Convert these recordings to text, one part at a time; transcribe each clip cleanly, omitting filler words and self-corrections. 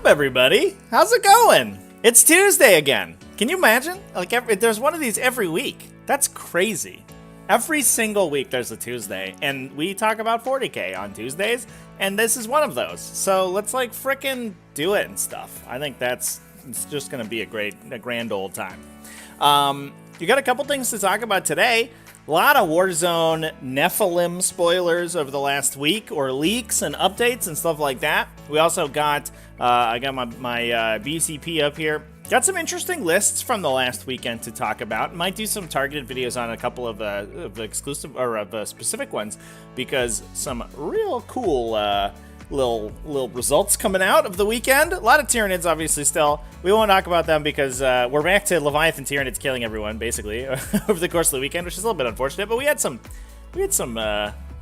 up, everybody? How's it going? It's Tuesday again. Can you imagine? Like, there's one of these every week. That's crazy. Every single week there's a Tuesday, and we talk about 40k on Tuesdays, and this is one of those. So let's, like, frickin' do it and stuff. I think it's just gonna be a grand old time. You got a couple things to talk about today. A lot of Warzone Nephilim spoilers over the last week, or leaks and updates and stuff like that. We also got, I got my BCP up here. Got some interesting lists from the last weekend to talk about. Might do some targeted videos on a couple of exclusive, or of specific ones, because some real cool little results coming out of the weekend. A lot of Tyranids, obviously, still. We won't talk about them because we're back to Leviathan Tyranids killing everyone, basically, over the course of the weekend, which is a little bit unfortunate. But we had some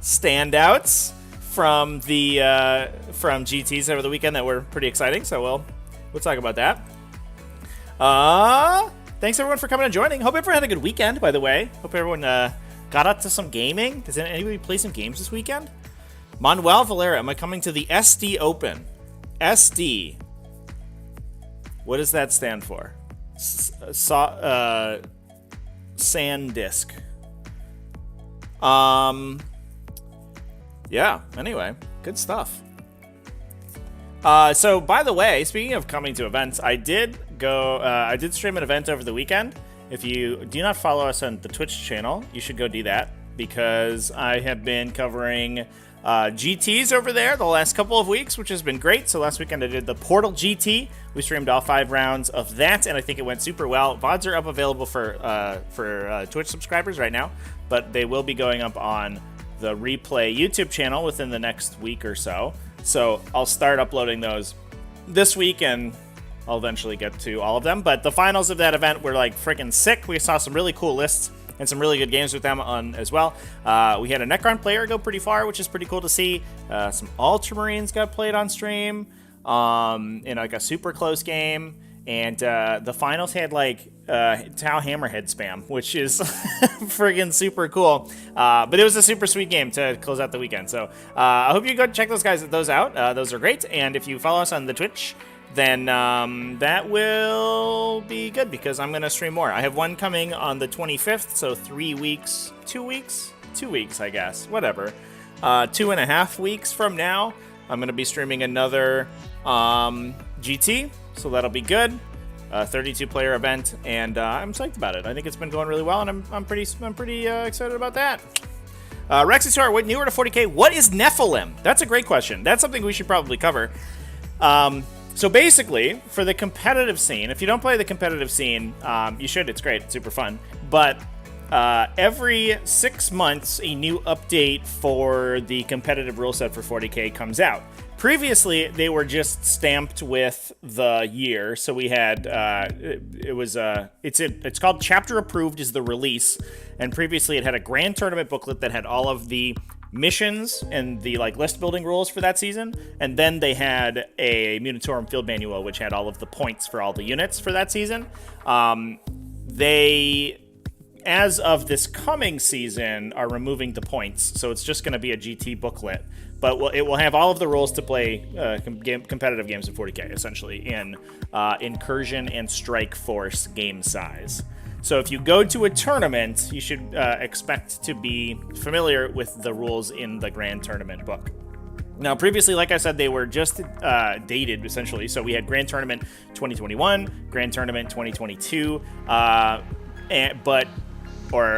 standouts from GTs over the weekend that were pretty exciting. So we'll talk about that. Thanks everyone for coming and joining. Hope everyone had a good weekend, by the way. Hope everyone got up to some gaming. Does anybody play some games this weekend? Manuel Valera, am I coming to the SD Open? SD. What does that stand for? SanDisk. Yeah, anyway, good stuff. So, by the way, speaking of coming to events, I did stream an event over the weekend. If you do not follow us on the Twitch channel, you should go do that, because I have been covering GTs over there the last couple of weeks, which has been great. So last weekend I did the Portal GT. We streamed all 5 rounds of that, and I think it went super well. VODs are up available for Twitch subscribers right now, but they will be going up on the Replay YouTube channel within the next week or so. So I'll start uploading those this week, and I'll eventually get to all of them. But the finals of that event were like freaking sick. We saw some really cool lists and some really good games with them on as well. We had a Necron player go pretty far, which is pretty cool to see. Some Ultramarines got played on stream in like a super close game. And the finals had like Tau Hammerhead spam, which is friggin' super cool. But it was a super sweet game to close out the weekend. So I hope you go check those out. Those are great. And if you follow us on the Twitch, then that will be good, because I'm going to stream more. I have one coming on the 25th, so 3 weeks, 2 weeks? 2 weeks, I guess. Whatever. 2.5 weeks from now, I'm going to be streaming another GT, so that'll be good. 32-player event, and I'm psyched about it. I think it's been going really well, and I'm pretty excited about that. Rexisar, what newer to 40k? What is Nephilim? That's a great question. That's something we should probably cover. So basically, for the competitive scene, if you don't play the competitive scene, you should. It's great. It's super fun. But every 6 months, a new update for the competitive rule set for 40k comes out. Previously, they were just stamped with the year. So we had, it's called Chapter Approved is the release. And previously, it had a grand tournament booklet that had all of the missions and the like list building rules for that season, and then they had a Munitorum field manual which had all of the points for all the units for that season. They, as of this coming season, are removing the points, so it's just going to be a GT booklet, but it will have all of the rules to play competitive games in 40k, essentially in incursion and strike force game size. So if you go to a tournament, you should expect to be familiar with the rules in the Grand Tournament book. Now, previously, like I said, they were just dated, essentially. So we had Grand Tournament 2021, Grand Tournament 2022, or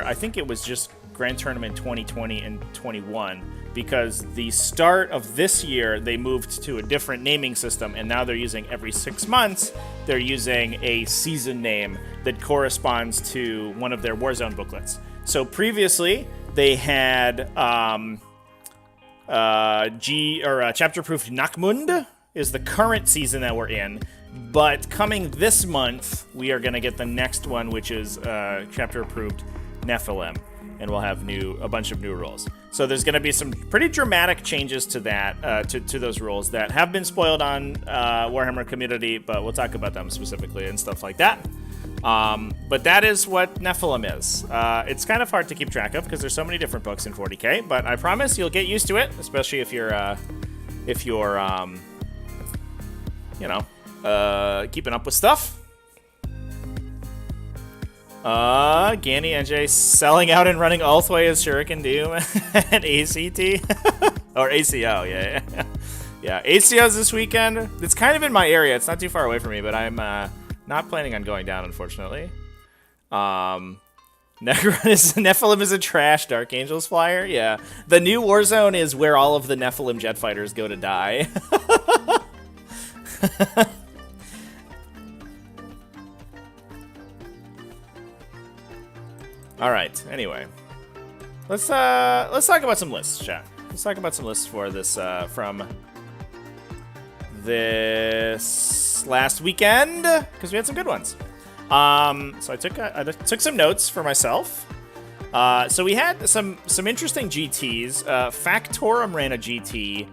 I think it was just Grand Tournament 2020 and 21, because the start of this year, they moved to a different naming system, and now they're using every 6 months, they're using a season name that corresponds to one of their Warzone booklets. So previously, they had Chapter Approved Nakmund is the current season that we're in, but coming this month, we are going to get the next one, which is Chapter Approved Nephilim, and we'll have a bunch of new rules. So there's going to be some pretty dramatic changes to that, to those rules that have been spoiled on Warhammer community, but we'll talk about them specifically and stuff like that. But that is what Nephilim is. It's kind of hard to keep track of because there's so many different books in 40k, but I promise you'll get used to it, especially if you're Keeping up with stuff. Ganny NJ selling out and running Ulthway as Shuriken Doom and ACT. Or ACO, yeah. Yeah, ACO's this weekend. It's kind of in my area. It's not too far away from me, but I'm not planning on going down, unfortunately. Nephilim is a trash Dark Angels flyer. Yeah, the new Warzone is where all of the Nephilim jet fighters go to die. All right. Anyway, let's talk about some lists, chat. Let's talk about some lists for this from this last weekend because we had some good ones. So I took some notes for myself. So we had some interesting GTs. Factorum ran a GT,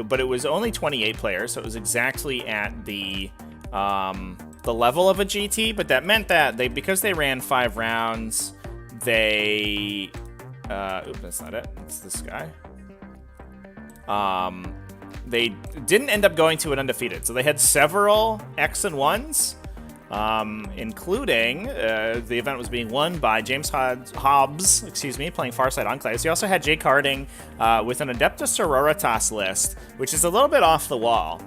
but it was only 28 players, so it was exactly at the level of a GT. But that meant that because they ran 5 rounds, they oops, that's not it. It's this guy. They didn't end up going to an undefeated, so they had several X and 1s. Including the event was being won by James Hobbs, playing Farsight Enclaves. He also had Jake Harding with an Adeptus Sororitas list, which is a little bit off the wall.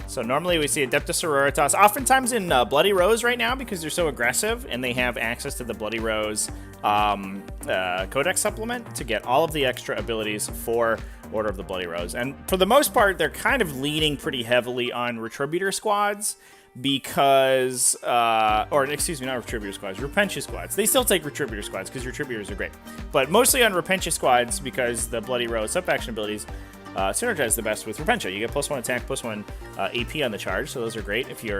So normally we see Adeptus Sororitas, oftentimes in Bloody Rose right now because they're so aggressive and they have access to the Bloody Rose Codex supplement to get all of the extra abilities for Order of the Bloody Rose. And for the most part, they're kind of leaning pretty heavily on Retributor squads. Because, not Retributor squads, Repentia squads. They still take Retributor squads because Retributors are great. But mostly on Repentia squads because the Bloody Rose sub-faction abilities synergize the best with Repentia. You get +1 attack, +1 AP on the charge, so those are great if you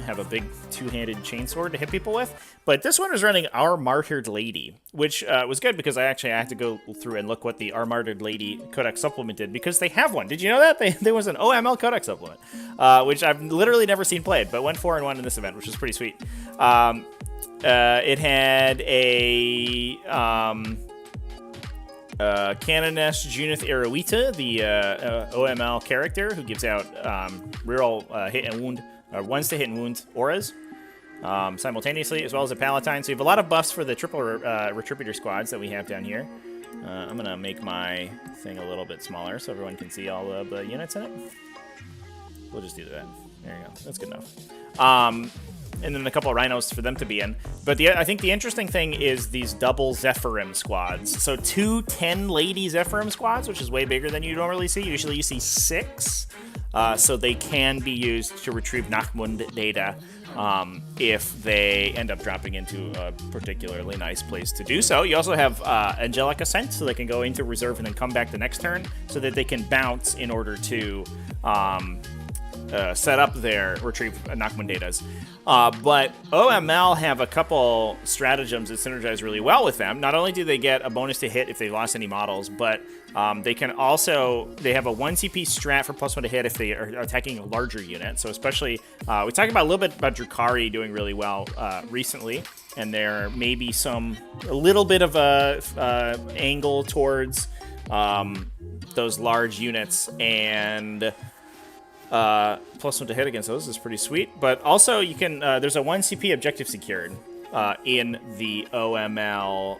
have a big two-handed chainsword to hit people with. But this one is running Our Martyred Lady, which was good because I had to go through and look what the Our Martyred Lady Codex supplement did because they have one. Did you know that? There was an OML Codex supplement, which I've literally never seen played, but went 4-1 in this event, which was pretty sweet. It had a Canoness Junith Eruita, the OML character who gives out reroll hit and wound, or ones to hit and wound auras simultaneously, as well as a Palatine. So you have a lot of buffs for the triple Retributor squads that we have down here. I'm going to make my thing a little bit smaller so everyone can see all of the units in it. We'll just do that. There you go. That's good enough. And then a couple of rhinos for them to be in. But I think the interesting thing is these double Zephyrim squads. So 2 10-lady Zephyrim squads, which is way bigger than you normally see. Usually you see 6. So they can be used to retrieve Nachmund data if they end up dropping into a particularly nice place to do so. You also have Angelic Ascent, so they can go into reserve and then come back the next turn so that they can bounce in order to set up their retrieve Nachmund datas. But OML have a couple stratagems that synergize really well with them. Not only do they get a bonus to hit if they lost any models, but they have a 1 CP strat for +1 to hit if they are attacking a larger unit. So especially, we talked about a little bit about Drukhari doing really well recently, and there may be a little bit of a angle towards those large units, and +1 to hit against those is pretty sweet. But also you can there's a 1 CP objective secured in the OML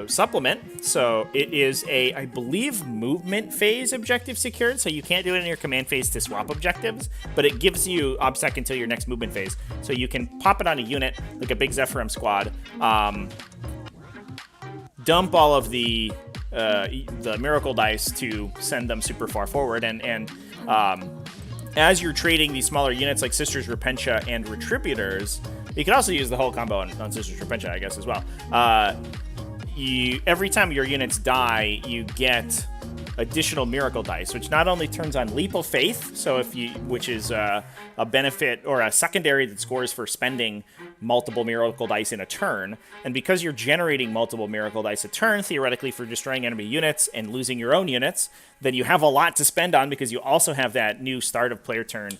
supplement. So it is I believe movement phase objective secured, so you can't do it in your command phase to swap objectives, but it gives you OBSEC until your next movement phase. So you can pop it on a unit like a big Zephyrim squad, dump all of the miracle dice to send them super far forward, and as you're trading these smaller units like Sisters Repentia and Retributors, you can also use the whole combo on Sisters Repentia, I guess, as well. Every time your units die, you get additional miracle dice, which not only turns on Leap of Faith, which is a benefit or a secondary that scores for spending multiple miracle dice in a turn, and because you're generating multiple miracle dice a turn, theoretically for destroying enemy units and losing your own units, then you have a lot to spend on because you also have that new start of player turn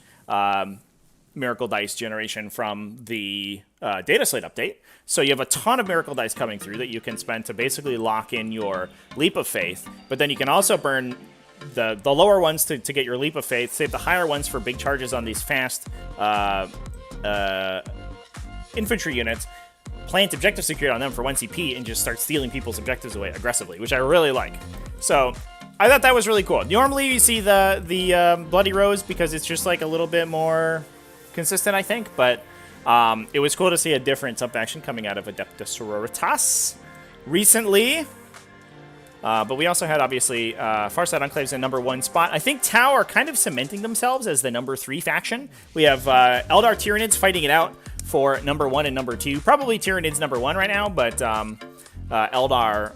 miracle dice generation from the data slate update. So you have a ton of miracle dice coming through that you can spend to basically lock in your Leap of Faith, but then you can also burn the lower ones to get your leap of faith. Save the higher ones for big charges on these fast infantry units. Plant objective security on them for 1 CP and just start stealing people's objectives away aggressively, which I really like. So I thought that was really cool. Normally you see the Bloody Rose because it's just like a little bit more consistent, I think, but it was cool to see a different sub-faction coming out of Adeptus Sororitas recently. But we also had, obviously, Farsight Enclaves in #1 spot. I think Tau are kind of cementing themselves as the #3 faction. We have Eldar Tyranids fighting it out for #1 and #2. Probably Tyranids #1 right now, but Eldar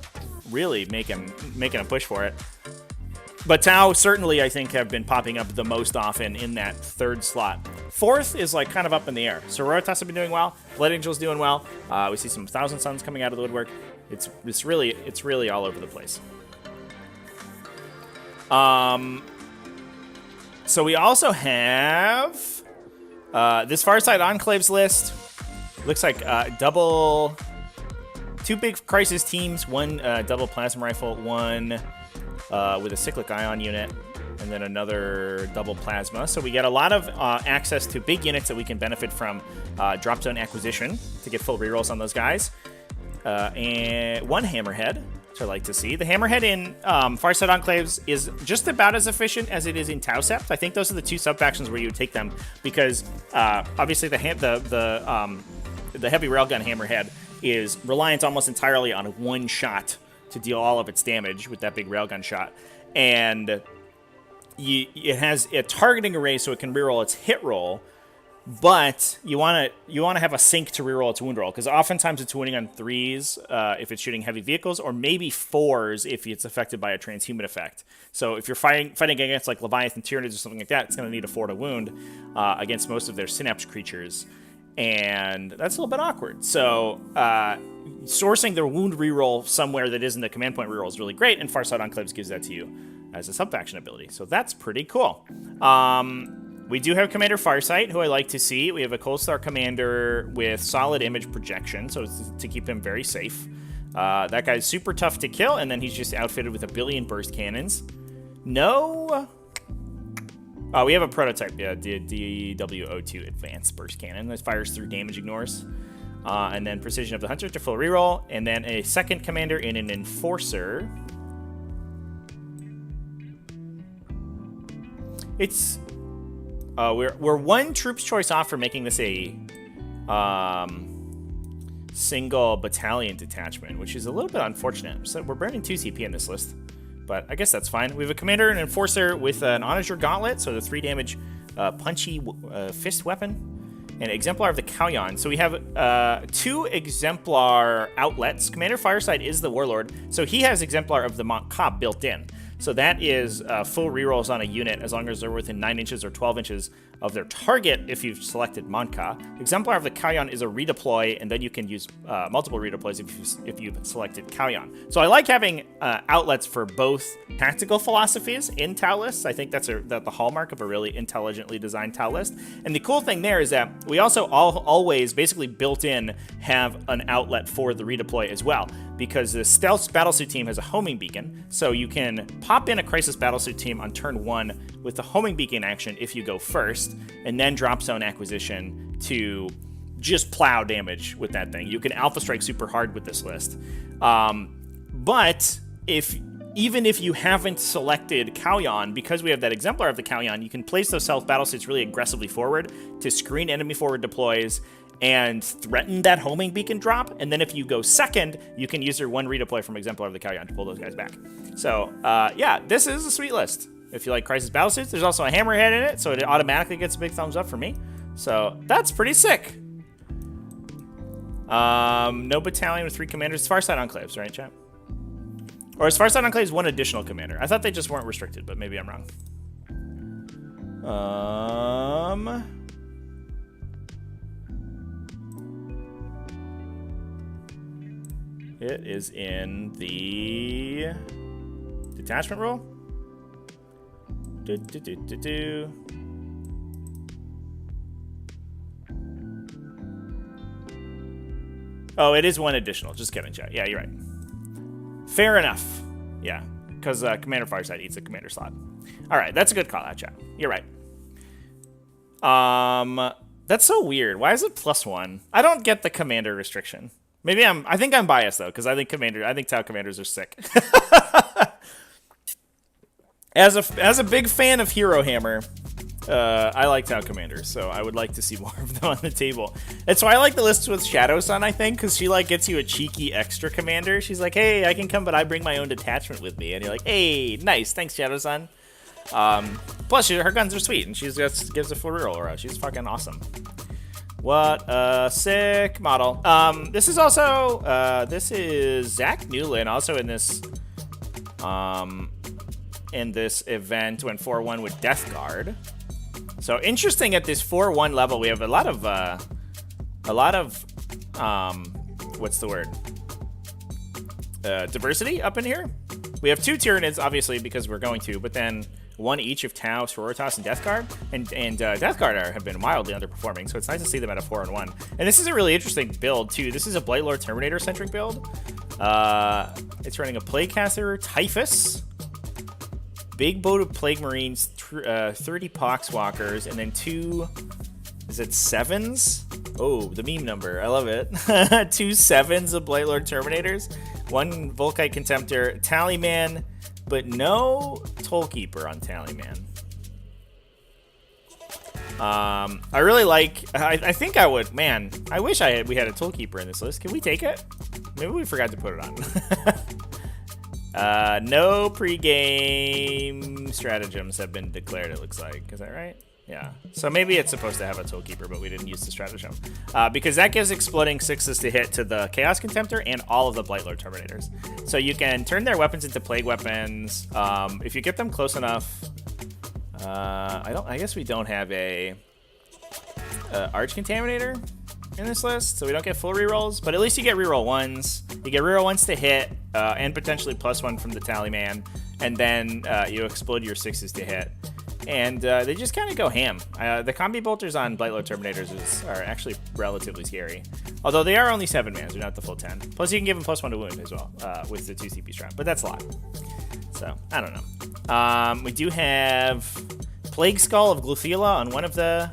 really making a push for it. But Tau certainly, I think, have been popping up the most often in that 3rd slot. 4th is like kind of up in the air. Sororitas have been doing well. Blood Angel's doing well. We see some Thousand Suns coming out of the woodwork. It's really all over the place. So we also have this Farsight Enclaves list. Looks like 2 big crisis teams, 1 double plasma rifle, 1 with a cyclic ion unit, and then another double plasma. So we get a lot of access to big units that we can benefit from drop zone acquisition to get full rerolls on those guys. And 1 Hammerhead, which I like to see. The Hammerhead in Farsight Enclaves is just about as efficient as it is in Tau Sept. I think those are the 2 sub-factions where you would take them because obviously the heavy railgun Hammerhead is reliant almost entirely on 1 shot to deal all of its damage with that big railgun shot. And it has a targeting array so it can reroll its hit roll, but you want to have a sink to reroll its wound roll, because oftentimes it's wounding on 3s if it's shooting heavy vehicles, or maybe 4s if it's affected by a transhuman effect. So if you're fighting against like Leviathan Tyranids or something like that, it's going to need a 4 to wound against most of their Synapse creatures, and that's a little bit awkward. So sourcing their wound reroll somewhere that isn't the command point reroll is really great, and Farsight Enclaves gives that to you as a sub-faction ability. So that's pretty cool. We do have Commander Farsight, who I like to see. We have a Cold Star Commander with solid image projection, so it's to keep him very safe. That guy's super tough to kill, and then he's just outfitted with 1 billion burst cannons. No... we have a prototype, yeah, the DW02 Advanced Burst Cannon that fires through damage ignores. And then Precision of the Hunter to full reroll, and then a second commander in an Enforcer. It's... we're 1 troops choice off for making this a single battalion detachment, which is a little bit unfortunate. So we're burning 2 CP in this list, but I guess that's fine. We have a commander and Enforcer with an Onager Gauntlet, so the 3 damage punchy fist weapon, and Exemplar of the Kauyon. So we have 2 Exemplar outlets. Commander Farsight is the Warlord, so he has Exemplar of the Montcalm built in. So that is full rerolls on a unit as long as they're within 9 inches or 12 inches of their target if you've selected Monka. Exemplar of the Kauyon is a redeploy, and then you can use multiple redeploys if you've selected Kauyon. So I like having outlets for both tactical philosophies in Tau lists. I think that's the hallmark of a really intelligently designed Tau list. And the cool thing there is that we also always basically built in have an outlet for the redeploy as well, because the Stealth Battlesuit team has a homing beacon, so you can pop in a Crisis Battlesuit team on turn 1 with the homing beacon action if you go first, and then drop zone acquisition to just plow damage with that thing. You can Alpha Strike super hard with this list. But even if you haven't selected Kauyon, because we have that Exemplar of the Kauyon, you can place those Stealth Battlesuits really aggressively forward to screen enemy forward deploys and threaten that homing beacon drop, and then if you go second, you can use your 1 redeploy from Exemplar of the Kauyon to pull those guys back. So, yeah, this is a sweet list. If you like Crisis Battlesuits, there's also a Hammerhead in it, so it automatically gets a big thumbs up for me. So, that's pretty sick. No battalion with 3 commanders. It's Farsight Enclaves, right, chat? Or is Farsight Enclaves 1 additional commander? I thought they just weren't restricted, but maybe I'm wrong. It is in the detachment rule. Oh, it is 1 additional. Just kidding, chat. Yeah, you're right. Fair enough. Yeah. because Commander Farsight eats a commander slot. All right, that's a good call out, chat. You're right. That's so weird. Why is it +1? I don't get the commander restriction. Maybe I think I'm biased though, because I think Tau commanders are sick. As a big fan of Hero Hammer, I like Tau commanders, so I would like to see more of them on the table. That's why I like the lists with Shadow Sun, I think, because she like gets you a cheeky extra commander. She's like, hey, I can come, but I bring my own detachment with me, and you're like, hey, nice, thanks, Shadow Sun. Plus, her guns are sweet, and she gives a full reroll aura. She's fucking awesome. What a sick model. This is also this is Zach Newland, also in this event, went 4-1 with Death Guard. So interesting, at this 4-1 level, we have a lot of what's the word? Diversity up in here. We have 2 Tyranids, obviously, because we're going to, but then 1 each of Tau, Sororitas, and Death Guard. And Death Guard have been wildly underperforming, so it's nice to see them at a 4-1. And this is a really interesting build, too. This is a Blightlord Terminator-centric build. It's running a Plaguecaster, Typhus, Big Boat of Plague Marines, 30 Poxwalkers, and then 2, is it 7s? Oh, the meme number. I love it. 2 7s of Blightlord Terminators, 1 Volkite Contemptor, Tallyman, but no Tollkeeper on Tallyman. I really like, I think I would, man, I wish we had a Tollkeeper in this list. Can we take it? Maybe we forgot to put it on. No pre-game stratagems have been declared, it looks like. Is that right? Yeah. So maybe it's supposed to have a Tollkeeper, but we didn't use the stratagem. Because that gives exploding 6s to hit to the Chaos Contemptor and all of the Blightlord Terminators. So you can turn their weapons into plague weapons. If you get them close enough. I guess we don't have a Arch Contaminator in this list, so we don't get full rerolls, but at least you get reroll 1s. You get reroll 1s to hit, and potentially +1 from the Tallyman, and then you explode your 6s to hit. And they just kind of go ham. The combi bolters on Blightlord Terminators are actually relatively scary, although they are only 7 mans, they're not the full 10. Plus you can give them +1 to wound as well with the 2 CP strap, but that's a lot. So, I don't know. We do have Plague Skull of Gluthila on one of the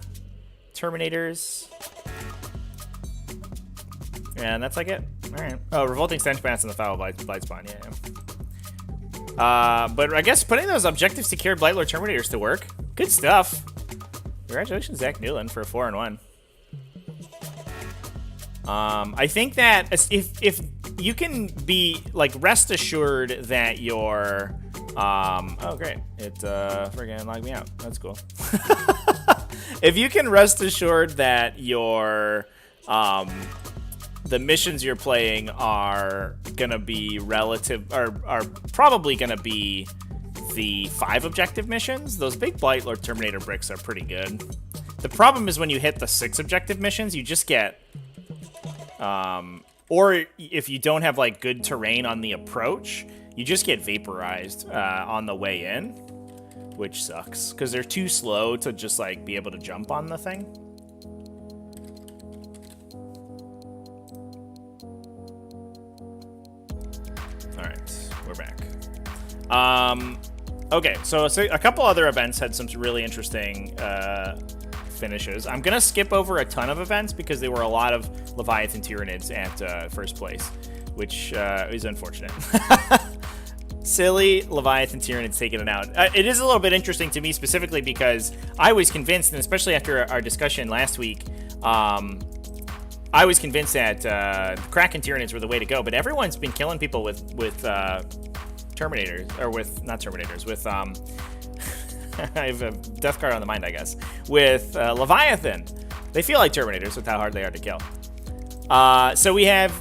Terminators. And that's like it. All right. Oh, Revolting Stench Bats and the Foul Blight Spawn. Yeah. But I guess putting those objective secured Blightlord Terminators to work. Good stuff. Congratulations, Zach Newland, for a 4-1. I think that if you can be like rest assured that your oh great, it friggin' logged me out. That's cool. If you can rest assured that your the missions you're playing are gonna be are probably gonna be the 5 objective missions. Those big Blightlord Terminator bricks are pretty good. The problem is when you hit the 6 objective missions, you just get or if you don't have like good terrain on the approach, you just get vaporized on the way in, which sucks because they're too slow to just like be able to jump on the thing. All right, we're back. Okay, so a couple other events had some really interesting finishes. I'm gonna skip over a ton of events because there were a lot of Leviathan Tyranids at first place, which is unfortunate. Silly Leviathan Tyranids taking it out. It is a little bit interesting to me specifically because I was convinced, and especially after our discussion last week, I was convinced that Kraken Tyranids were the way to go, but everyone's been killing people with Terminators, or with, not Terminators, with, I have a Death Card on the mind, I guess, with Leviathan. They feel like Terminators with how hard they are to kill. So we have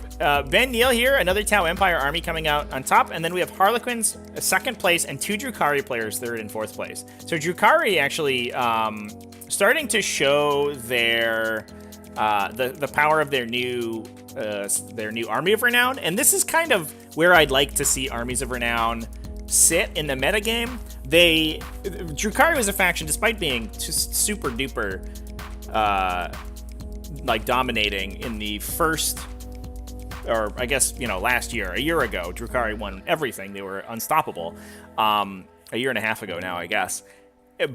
Ben Neal here, another Tau Empire army coming out on top, and then we have Harlequins, 2nd place, and 2 Drukhari players, 3rd and 4th place. So Drukhari actually starting to show their the power of their new Army of Renown, and this is kind of where I'd like to see Armies of Renown sit in the metagame. Drukhari was a faction, despite being just super duper like dominating in the first or I guess, you know, last year, a year ago, Drukhari won everything. They were unstoppable. A year and a half ago now, I guess.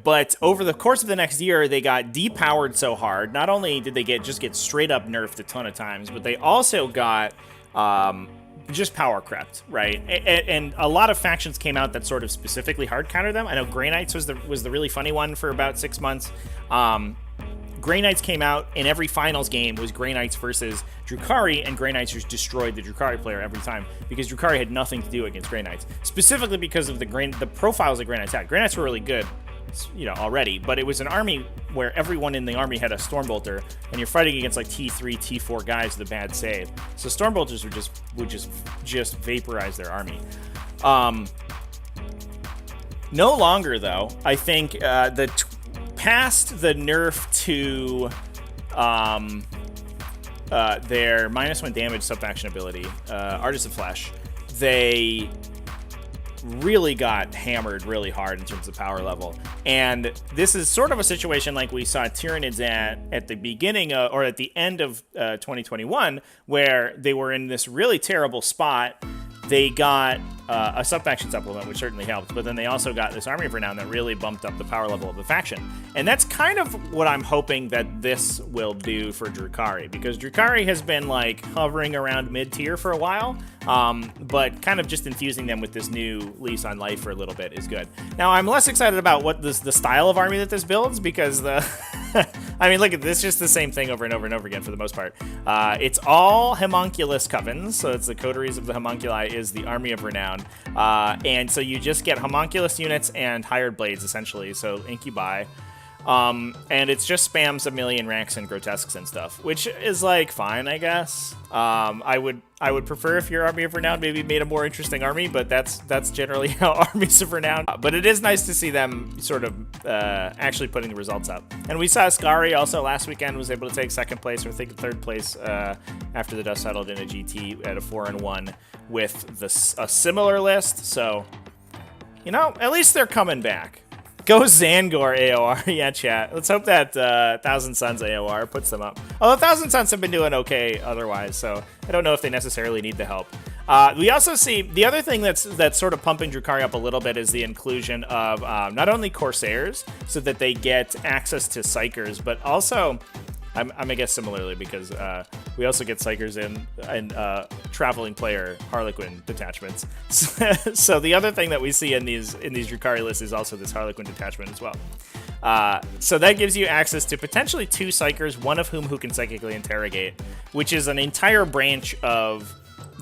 But over the course of the next year, they got depowered so hard. Not only did they just get straight up nerfed a ton of times, but they also got just power crept, right? And a lot of factions came out that sort of specifically hard counter them. I know Grey Knights was the really funny one for about 6 months. Grey Knights came out, and every finals game was Grey Knights versus Drukhari, and Grey Knights just destroyed the Drukhari player every time because Drukhari had nothing to do against Grey Knights, specifically because of the profiles that Grey Knights had. Grey Knights were really good, you know, already, but it was an army where everyone in the army had a Stormbolter, and you're fighting against like T3, T4 guys with a bad save. So Stormbolters would just vaporize their army. No longer though. I think past the nerf to their -1 damage sub-faction ability, Artists of Flesh, they really got hammered really hard in terms of power level. And this is sort of a situation like we saw Tyranids at the beginning or at the end of 2021, where they were in this really terrible spot. They got a sub-faction supplement, which certainly helped, but then they also got this Army of Renown that really bumped up the power level of the faction. And that's kind of what I'm hoping that this will do for Drukhari, because Drukhari has been like hovering around mid-tier for a while, but kind of just infusing them with this new lease on life for a little bit is good. Now, I'm less excited about what the style of army that this builds, because I mean, look at this, just the same thing over and over and over again for the most part. It's all homunculus covens, so it's the coteries of the homunculi is the Army of Renown. And so you just get homunculus units and hired blades, essentially, so incubi. And it's just spams a million ranks and grotesques and stuff, which is like fine, I guess. I would prefer if your Army of Renown maybe made a more interesting army, but that's generally how armies of Renown. But it is nice to see them sort of actually putting the results up. And we saw Skari also last weekend was able to take second place, or I think third place, after the dust settled in a GT at a 4-1 with a similar list. So, you know, at least they're coming back. Go Zangor AOR. Yeah, chat. Let's hope that Thousand Suns AOR puts them up. Although Thousand Suns have been doing okay otherwise, so I don't know if they necessarily need the help. We also see the other thing that's sort of pumping Drukhari up a little bit is the inclusion of not only Corsairs, so that they get access to Psychers, but also, I'm gonna guess similarly, because we also get Psychers and traveling player Harlequin detachments. So the other thing that we see in these Drukhari lists is also this Harlequin detachment as well. So that gives you access to potentially 2 Psychers, one of who can psychically interrogate, which is an entire branch of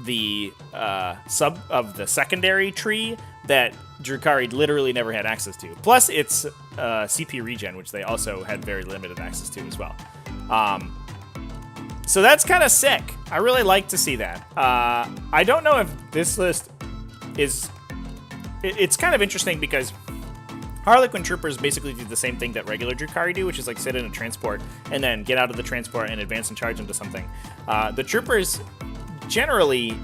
the secondary tree that Drukhari literally never had access to. Plus, it's CP regen, which they also had very limited access to as well. So that's kind of sick. I really like to see that. I don't know if this list is... It's kind of interesting because Harlequin troopers basically do the same thing that regular Drukhari do, which is like sit in a transport and then get out of the transport and advance and charge into something. The troopers generally...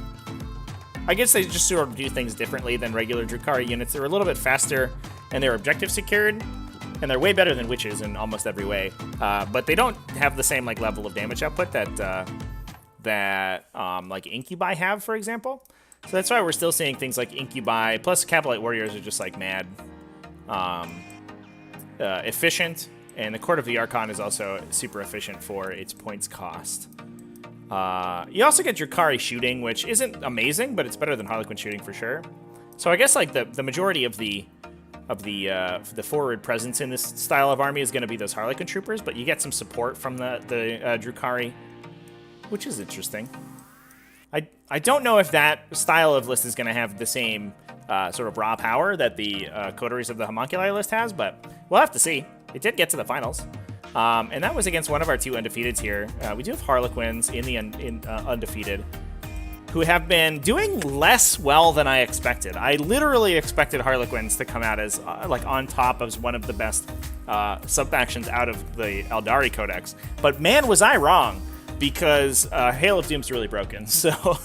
I guess they just sort of do things differently than regular Drukhari units. They're a little bit faster, and they're objective secured, and they're way better than witches in almost every way. But they don't have the same like level of damage output that like incubi have, for example. So that's why we're still seeing things like incubi. Plus, Cavalite warriors are just like mad efficient, and the Court of the Archon is also super efficient for its points cost. You also get Drukhari shooting, which isn't amazing, but it's better than Harlequin shooting for sure. So I guess like the majority of the forward presence in this style of army is going to be those Harlequin troopers, but you get some support from the Drukhari, which is interesting. I don't know if that style of list is going to have the same sort of raw power that the coteries of the homunculi list has, but we'll have to see. It did get to the finals. And that was against one of our 2 undefeateds here. We do have Harlequins in the undefeated, who have been doing less well than I expected. I literally expected Harlequins to come out as like on top as one of the best sub-factions out of the Eldari Codex. But man, was I wrong. because Hail of Doom's really broken. So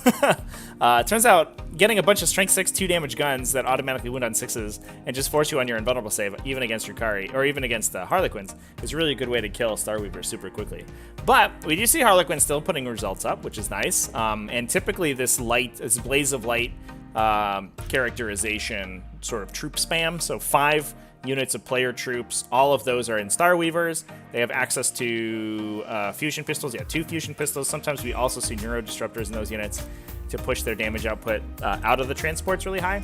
it turns out getting a bunch of Strength 6 2 damage guns that automatically wound on 6s and just force you on your invulnerable save, even against Drukhari, or even against Harlequins, is really a good way to kill Starweaver super quickly. But we do see Harlequin still putting results up, which is nice. And typically this Blaze of Light characterization sort of troop spam, so 5 units of player troops, all of those are in Starweavers. They have access to fusion pistols, 2 fusion pistols. Sometimes we also see neuro disruptors in those units to push their damage output out of the transports really high.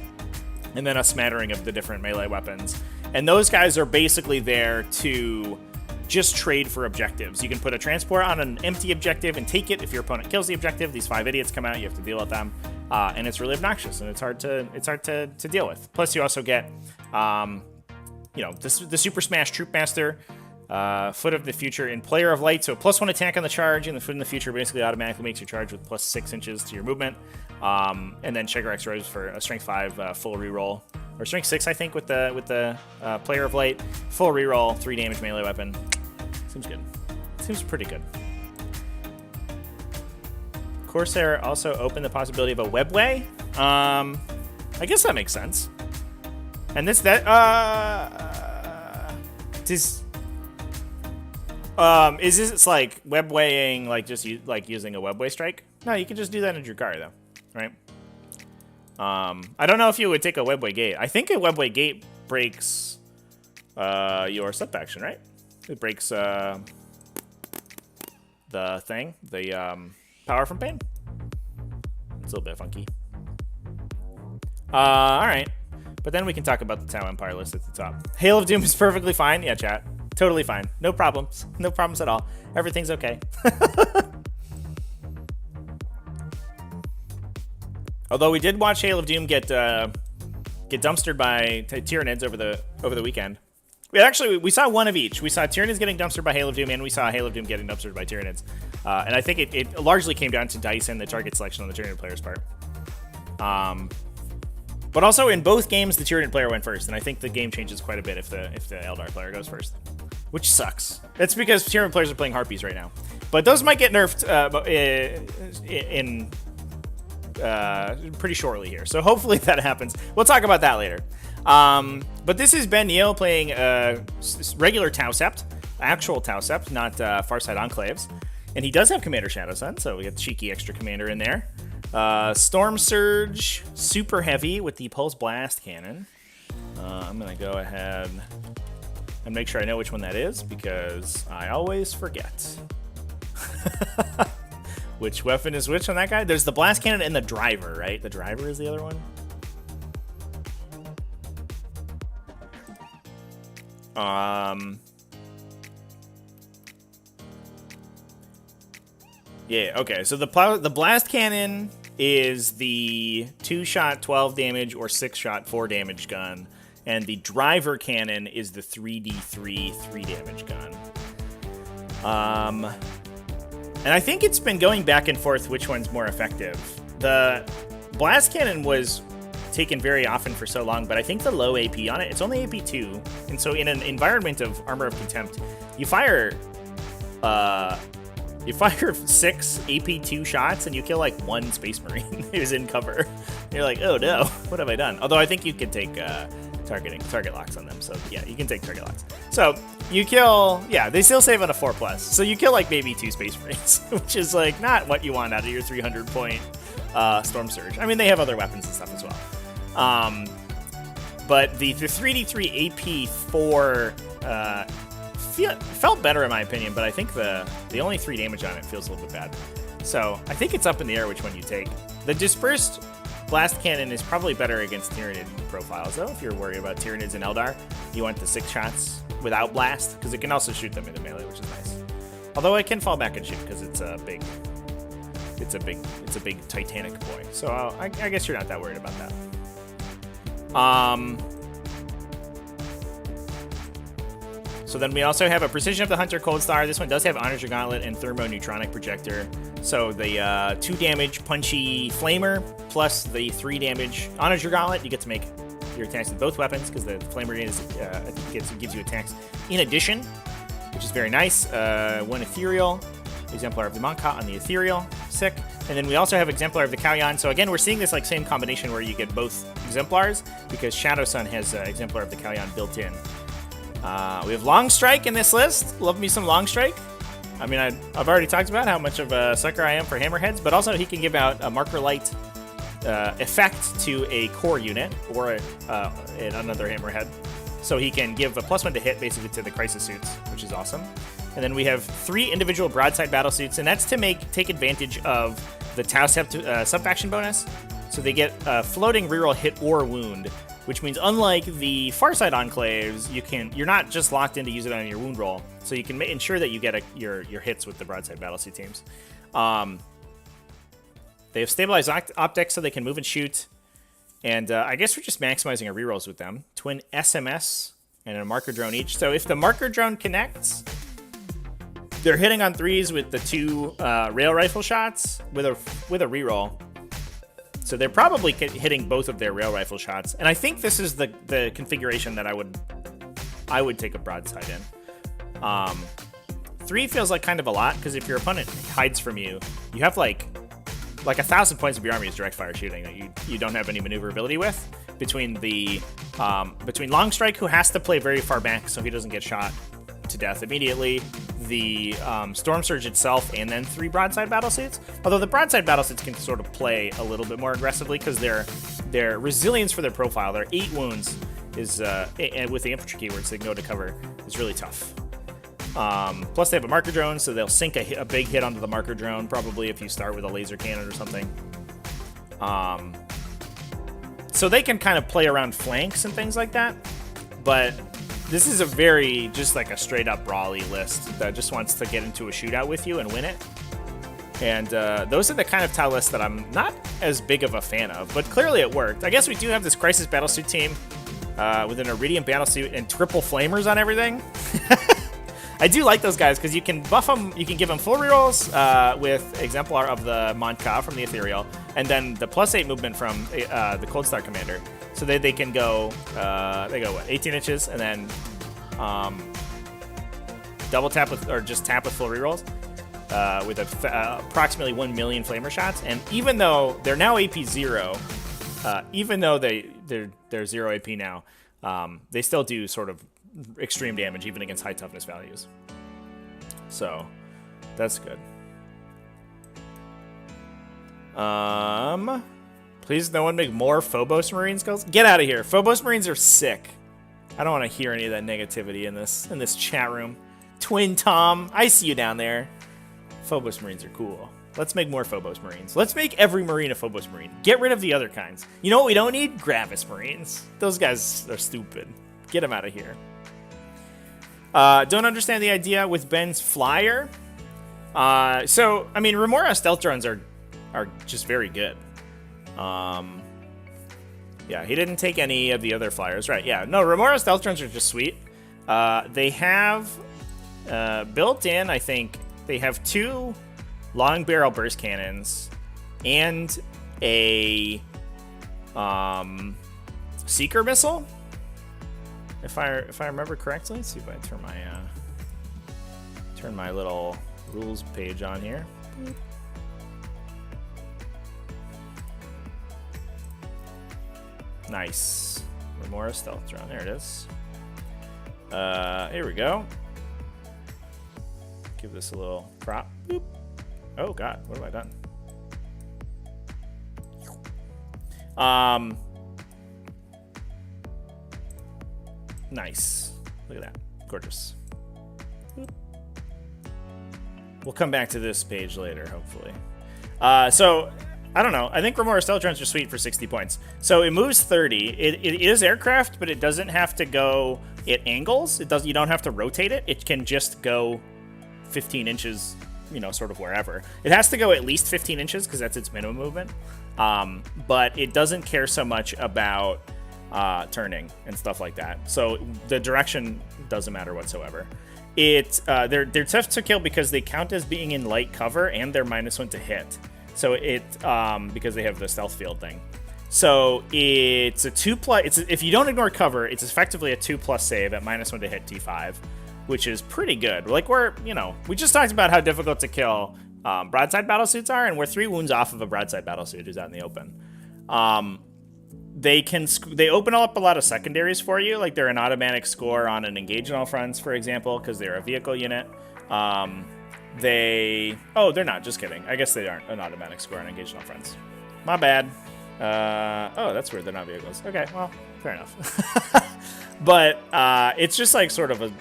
And then a smattering of the different melee weapons. And those guys are basically there to just trade for objectives. You can put a transport on an empty objective and take it. If your opponent kills the objective, these 5 idiots come out, you have to deal with them. And it's really obnoxious, and it's hard to deal with. Plus you also get the Super Smash Troop Master, Foot of the Future, and Player of Light. So +1 attack on the charge, and the Foot in the Future basically automatically makes your charge with +6 inches to your movement. And then Chegar Rose for a Strength 5 full reroll, or Strength 6, I think, with the Player of Light, full reroll, 3 damage melee weapon. Seems good. Seems pretty good. Corsair also opened the possibility of a webway. I guess that makes sense. And is this like webwaying, like just using a webway strike? No, you can just do that in Drukhari though, right? I don't know if you would take a webway gate. I think a webway gate breaks your slip action, right? It breaks the thing, the power from pain. It's a little bit funky. All right. But then we can talk about the Tau Empire list at the top. Hail of Doom is perfectly fine. Yeah, chat. Totally fine. No problems. No problems at all. Everything's okay. Although we did watch Hail of Doom get dumpstered by Tyranids over the weekend. We saw one of each. We saw Tyranids getting dumpstered by Hail of Doom, and we saw Hail of Doom getting dumpstered by Tyranids. And I think it largely came down to dice and the target selection on the Tyranid player's part. But also in both games, the Tyranid player went first, and I think the game changes quite a bit if the Eldar player goes first, which sucks. That's because Tyranid players are playing Harpies right now, but those might get nerfed pretty shortly here. So hopefully that happens. We'll talk about that later. But this is Ben Neo playing regular Tau Sept, actual Tau Sept, not Farsight Enclaves, and he does have Commander Shadow Sun, so we get the cheeky extra commander in there. Storm Surge, super heavy with the Pulse Blast Cannon. I'm going to go ahead and make sure I know which one that is, because I always forget. Which weapon is which on that guy? There's the Blast Cannon and the Driver, right? The Driver is the other one. Yeah, okay, so the Blast Cannon is the 2-shot 12 damage or 6-shot 4 damage gun, and the Driver Cannon is the 3d3 3 damage gun. And I think it's been going back and forth which one's more effective. The Blast Cannon was taken very often for so long, but I think the low AP on it, it's only AP 2, and so in an environment of Armor of Contempt, you fire 6 AP 2 shots and you kill like 1 Space Marine who's in cover. You're like, oh no, what have I done? Although I think you can take target locks on them, so yeah, you can take target locks. So you kill, yeah, they still save on a 4+, so you kill like maybe 2 Space Marines, which is like not what you want out of your 300 point Storm Surge. I mean, they have other weapons and stuff as well. But the 3d3 AP 4 felt better in my opinion, but I think the only 3 damage on it feels a little bit bad. So I think it's up in the air which one you take. The Dispersed Blast Cannon is probably better against Tyranid profiles, though. If you're worried about Tyranids and Eldar, you want the 6 shots without Blast, because it can also shoot them into melee, which is nice. Although it can fall back and shoot because it's a big Titanic boy. So I guess you're not that worried about that. So then we also have a Precision of the Hunter Cold Star. This one does have Honors Your Gauntlet and Thermoneutronic Projector. So the 2 damage punchy Flamer plus the 3 damage Honors Your Gauntlet. You get to make your attacks with both weapons because the Flamer gives you attacks in addition, which is very nice. 1 Ethereal. Exemplar of the Monka on the Ethereal. Sick. And then we also have Exemplar of the Kalyan. So again, we're seeing this like same combination where you get both Exemplars because Shadow Sun has Exemplar of the Kalyan built in. We have Long Strike in this list. Love me some Long Strike. I mean, I've already talked about how much of a sucker I am for Hammerheads, but also he can give out a Marker Light effect to a core unit or another Hammerhead. So he can give a +1 to hit basically to the Crisis Suits, which is awesome. And then we have 3 individual broadside battle suits, and that's to take advantage of the Tau sub-faction bonus. So they get a floating reroll hit or wound, which means unlike the Farsight Enclaves, you're not just locked in to use it on your wound roll. So you can ensure that you get your hits with the broadside battlesuit teams. They have stabilized optics so they can move and shoot. And I guess we're just maximizing our rerolls with them. Twin SMS and a marker drone each. So if the marker drone connects, they're hitting on 3s with the 2 rail rifle shots with a reroll. So they're probably hitting both of their rail rifle shots. And I think this is the configuration that I would take a broadside in. 3 feels like kind of a lot, because if your opponent hides from you, you have like 1,000 points of your army is direct fire shooting that you don't have any maneuverability with. Between Long Strike, who has to play very far back so he doesn't get shot to death immediately, the Storm Surge itself, and then 3 broadside battlesuits. Although the broadside battlesuits can sort of play a little bit more aggressively because their resilience for their profile, their 8 wounds is and with the infantry keywords they can go to cover is really tough. Plus they have a marker drone, so they'll sink a big hit onto the marker drone, probably if you start with a laser cannon or something. So they can kind of play around flanks and things like that, but this is a very, just like a straight up brawly list that just wants to get into a shootout with you and win it. And those are the kind of tile lists that I'm not as big of a fan of, but clearly it worked. I guess we do have this Crisis Battlesuit team with an Iridium Battlesuit and triple flamers on everything. I do like those guys because you can buff them, you can give them full rerolls with Exemplar of the Monka from the Ethereal, and then the +8 movement from the Cold Star Commander. So they can go, what, 18 inches, and then double tap with, or just tap with full rerolls with approximately 1 million flamer shots. And even though they're now AP 0, even though they're 0 AP now, they still do sort of extreme damage even against high toughness values. So that's good. Please no one make more Phobos Marine skulls. Get out of here. Phobos Marines are sick. I don't want to hear any of that negativity in this chat room. Twin Tom, I see you down there. Phobos Marines are cool. Let's make more Phobos Marines. Let's make every Marine a Phobos Marine. Get rid of the other kinds. You know what we don't need? Gravis Marines. Those guys are stupid. Get them out of here. Don't understand the idea with Ben's flyer. So, I mean, Remora stealth drones are just very good. Yeah, he didn't take any of the other flyers. Right, yeah. No, Remora stealth drones are just sweet. They have built in, I think, they have 2 long barrel burst cannons and a seeker missile. If I remember correctly, let's see if I turn my little rules page on here. Nice. Remora stealth drone. There it is. Here we go. Give this a little prop. Boop. Oh god, what have I done? Nice. Look at that. Gorgeous. Boop. We'll come back to this page later, hopefully. So, I don't know. I think Remora stealth drones are sweet for 60 points. So it moves 30. It is aircraft, but it doesn't have to go at angles. You don't have to rotate it. It can just go 15 inches, sort of wherever. It has to go at least 15 inches because that's its minimum movement. But it doesn't care so much about turning and stuff like that. So the direction doesn't matter whatsoever. They're tough to kill because they count as being in light cover and they're -1 to hit. So because they have the stealth field thing. So it's a 2+. If you don't ignore cover, it's effectively a 2+ save at -1 to hit T5. which is pretty good. Like, we just talked about how difficult to kill broadside battlesuits are, and we're 3 wounds off of a broadside battlesuit who's out in the open. They open up a lot of secondaries for you, like they're an automatic score on an engage on all fronts, for example, because they're a vehicle unit. They're not, just kidding. I guess they aren't an automatic score on engage on all fronts. My bad. That's weird, they're not vehicles. Okay, well, fair enough. But it's just like sort of a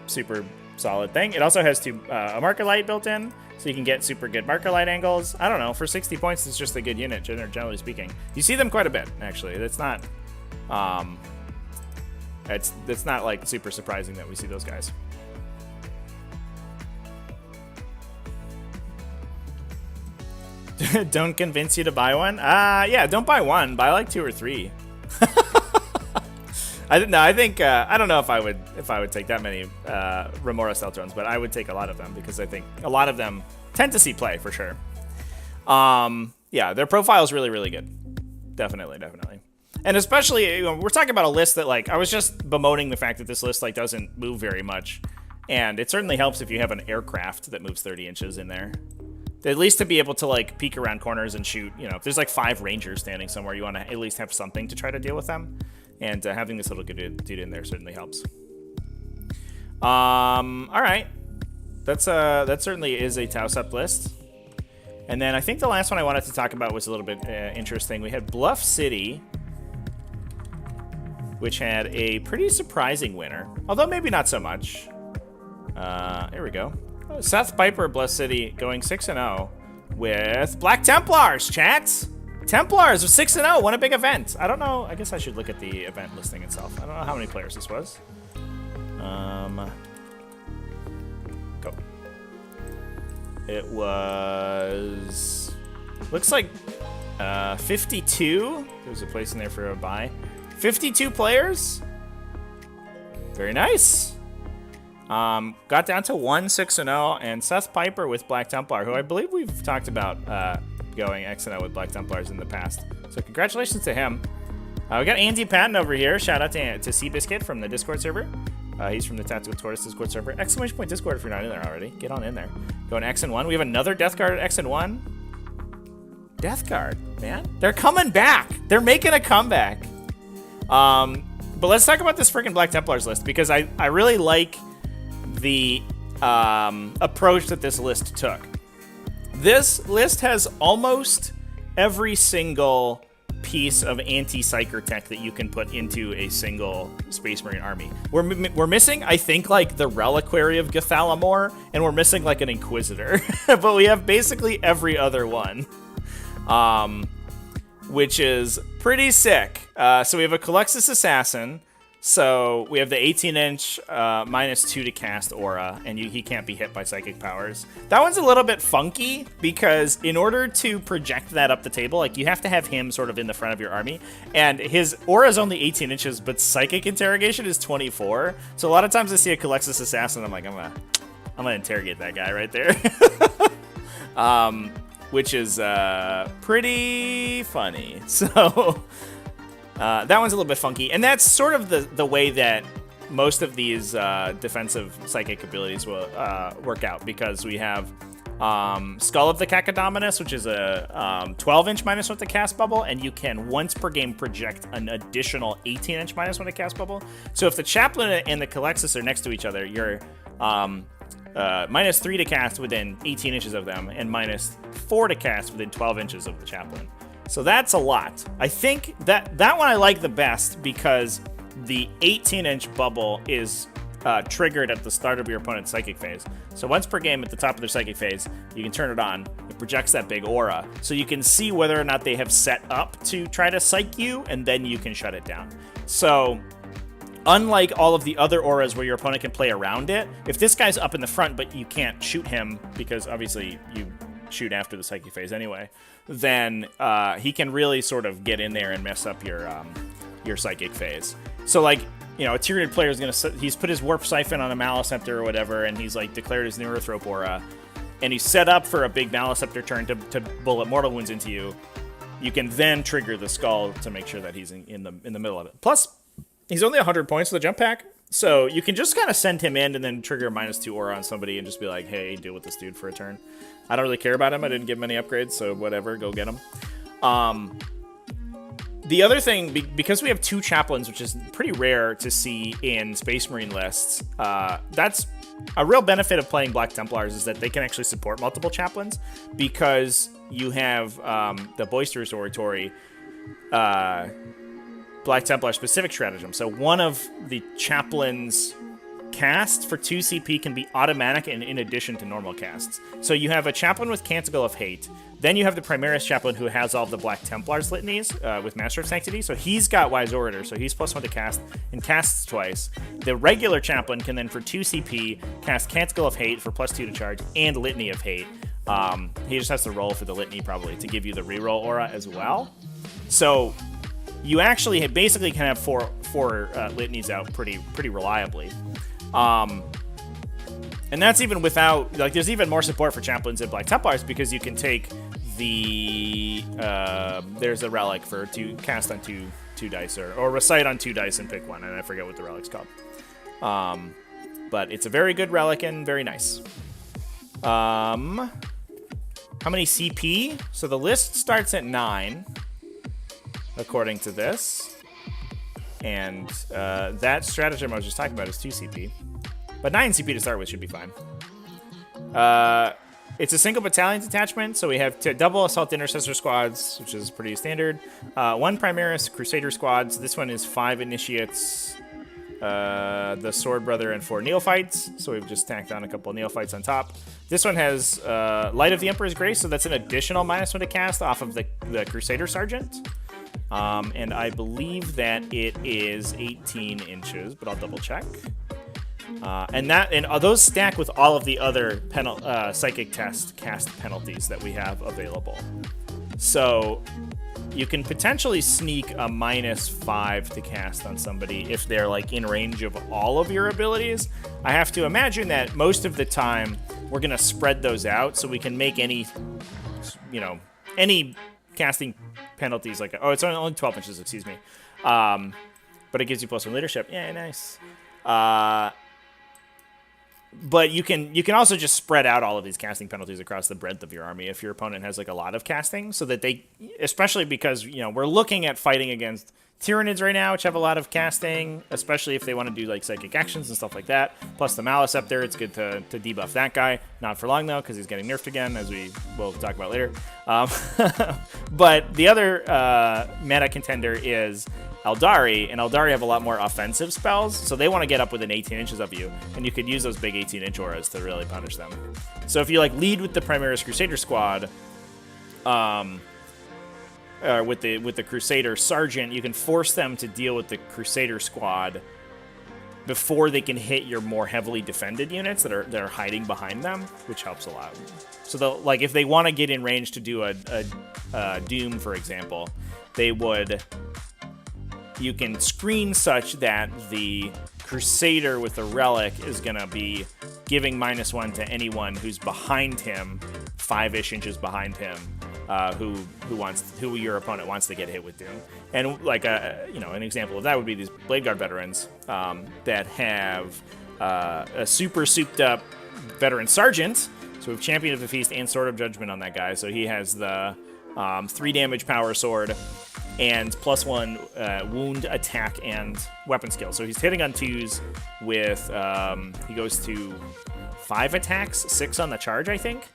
super solid thing. It also has a marker light built in, so you can get super good marker light angles. I don't know, for 60 points, it's just a good unit, generally speaking. You see them quite a bit, actually. It's not, it's not like super surprising that we see those guys. Don't convince you to buy one? Yeah, don't buy one. Buy like 2 or 3. I don't know if I would take that many Remora stealth drones, but I would take a lot of them because I think a lot of them tend to see play for sure. Yeah, their profile is really, really good. Definitely. And especially, we're talking about a list that, like, I was just bemoaning the fact that this list, like, doesn't move very much. And it certainly helps if you have an aircraft that moves 30 inches in there. At least to be able to, like, peek around corners and shoot. If there's, like, 5 rangers standing somewhere, you want to at least have something to try to deal with them. And having this little dude in there certainly helps. All right. That certainly is a Tau-Sup list. And then I think the last one I wanted to talk about was a little bit interesting. We had Bluff City, which had a pretty surprising winner. Although maybe not so much. Here we go. Seth Piper, Bluff City, going 6-0 with Black Templars, chats. Templars of 6-0, won a big event. I don't know. I guess I should look at the event listing itself. I don't know how many players this was. Go. It was... looks like 52. There's a place in there for a buy. 52 players. Very nice. Got down to 1-6-0, and Seth Piper with Black Templar, who I believe we've talked about going X&O with Black Templars in the past. So congratulations to him. We got Andy Patton over here. Shout out to Seabiscuit from the Discord server. He's from the TacticalTortoise Discord server. Exclamation point Discord if you're not in there already. Get on in there. Going X and 1. We have another Death Guard at X and 1. Death Guard, man. They're coming back. They're making a comeback. But let's talk about this freaking Black Templars list, because I really like the approach that this list took. This list has almost every single piece of anti-psyker tech that you can put into a single Space Marine army. We're missing, I think, like the Reliquary of Gathalamor, and we're missing like an Inquisitor. But we have basically every other one, which is pretty sick. So we have a Calyxus Assassin. So we have the 18-inch -2 to cast aura, and he can't be hit by psychic powers. That one's a little bit funky, because in order to project that up the table, like, you have to have him sort of in the front of your army, and his aura is only 18 inches, but psychic interrogation is 24. So a lot of times I see a Calyxus Assassin, I'm like, I'm gonna interrogate that guy right there. Which is pretty funny. So that one's a little bit funky, and that's sort of the way that most of these defensive psychic abilities will work out, because we have Skull of the Cacodominus, which is a 12-inch -1 to cast bubble, and you can once per game project an additional 18-inch -1 to cast bubble. So if the Chaplain and the Calyxus are next to each other, you're -3 to cast within 18 inches of them, and -4 to cast within 12 inches of the Chaplain. So that's a lot. I think that one I like the best, because the 18-inch bubble is triggered at the start of your opponent's psychic phase. So once per game at the top of their psychic phase, you can turn it on. It projects that big aura. So you can see whether or not they have set up to try to psych you, and then you can shut it down. So unlike all of the other auras where your opponent can play around it, if this guy's up in the front but you can't shoot him, because obviously you shoot after the psychic phase anyway, then he can really sort of get in there and mess up your psychic phase. So, like, you know, a Tyranid player is he's put his Warp Siphon on a Maleceptor or whatever, and he's like declared his Neurothrope aura, and he's set up for a big Maleceptor turn to bullet mortal wounds into you. You can then trigger the Skull to make sure that he's in the middle of it. Plus, he's only 100 points for the jump pack, So you can just kind of send him in and then trigger a -2 aura on somebody and just be like, hey, deal with this dude for a turn. I don't really care about him. I didn't give him any upgrades, so whatever, go get him. The other thing, because we have 2 chaplains, which is pretty rare to see in Space Marine lists, that's a real benefit of playing Black Templars is that they can actually support multiple chaplains because you have the Boisterous Oratory Black Templar specific stratagem. So one of the chaplains cast for 2 CP can be automatic and in addition to normal casts. So you have a chaplain with Canticle of Hate, then you have the Primaris chaplain who has all of the Black Templars litanies with Master of Sanctity, so he's got Wise Orator, so he's +1 to cast and casts twice. The regular chaplain can then for 2 CP cast Canticle of Hate for +2 to charge and Litany of Hate. He just has to roll for the Litany probably to give you the reroll aura as well. So you actually basically can have four litanies out pretty reliably. And that's even without, like, there's even more support for chaplains in Black Templars because you can take the, there's a relic for cast on two dice or recite on 2 dice and pick one, and I forget what the relic's called. But it's a very good relic and very nice. How many CP? So the list starts at 9, according to this. And that stratagem I was just talking about is 2 CP. But 9 CP to start with should be fine. It's a single battalion detachment, so we have double Assault Intercessor squads, which is pretty standard. 1 Primaris Crusader squads. This one is 5 Initiates, the Sword Brother, and 4 Neophytes. So we've just tacked on a couple of Neophytes on top. This one has Light of the Emperor's Grace, so that's an additional -1 to cast off of the Crusader Sergeant. And I believe that it is 18 inches, but I'll double check. And those stack with all of the other psychic test cast penalties that we have available. So you can potentially sneak a -5 to cast on somebody if they're like in range of all of your abilities. I have to imagine that most of the time we're gonna spread those out so we can make any casting penalties like, oh, it's only 12 inches, excuse me. But it gives you +1 leadership. Yeah, nice. But you can also just spread out all of these casting penalties across the breadth of your army if your opponent has like a lot of casting, so that they, especially because we're looking at fighting against Tyranids right now, which have a lot of casting, especially if they want to do like psychic actions and stuff like that. Plus the Maleceptor, it's good to debuff that guy. Not for long though, because he's getting nerfed again, as we will talk about later. But the other meta contender is Eldari, and Eldari have a lot more offensive spells, so they want to get up within 18 inches of you, and you could use those big 18-inch auras to really punish them. So if you like lead with the Primaris Crusader squad, with the Crusader Sergeant, you can force them to deal with the Crusader squad before they can hit your more heavily defended units that are hiding behind them, which helps a lot. So like if they want to get in range to do a Doom, for example, you can screen such that the Crusader with the Relic is going to be giving -1 to anyone who's behind him, 5-ish inches behind him, who your opponent wants to get hit with Doom. And like an example of that would be these Blade Guard veterans that have a super souped up veteran sergeant. So we have Champion of the Feast and Sword of Judgment on that guy. So he has the 3 damage power sword and +1 wound, attack, and weapon skill. So he's hitting on 2s with, he goes to 5 attacks, 6 on the charge, I think,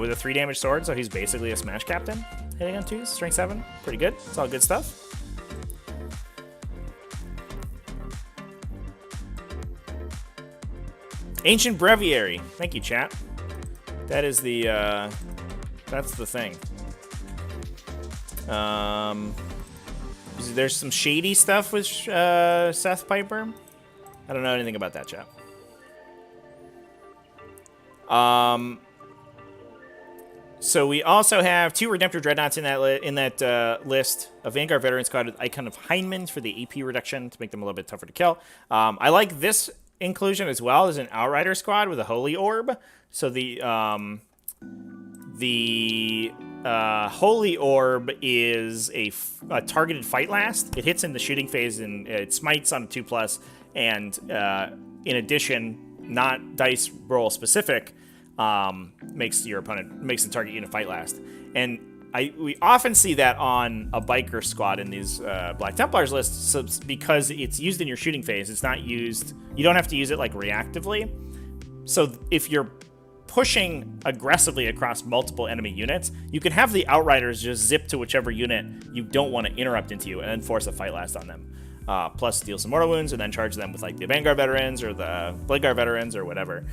with a 3 damage sword. So he's basically a smash captain hitting on 2s, strength 7. Pretty good. It's all good stuff. Ancient Breviary. Thank you, chat. That is the, that's the thing. There's some shady stuff with Seth Piper. I don't know anything about that, chat. So we also have 2 Redemptor Dreadnoughts in that list. A Vanguard Veteran Squad with Icon of Heinemann for the AP reduction to make them a little bit tougher to kill. I like this inclusion as well. There's an Outrider Squad with a Holy Orb. So the Holy Orb is a targeted fight last. It hits in the shooting phase and it smites on a 2+, and in addition, not dice roll specific, makes the target unit fight last. And we often see that on a biker squad in these Black Templars lists, so because it's used in your shooting phase. It's not used. You don't have to use it like reactively. So if you're pushing aggressively across multiple enemy units, you can have the Outriders just zip to whichever unit you don't want to interrupt into you, and then force a fight last on them. Plus deal some mortal wounds, and then charge them with like the Vanguard veterans or the Blade Guard veterans or whatever.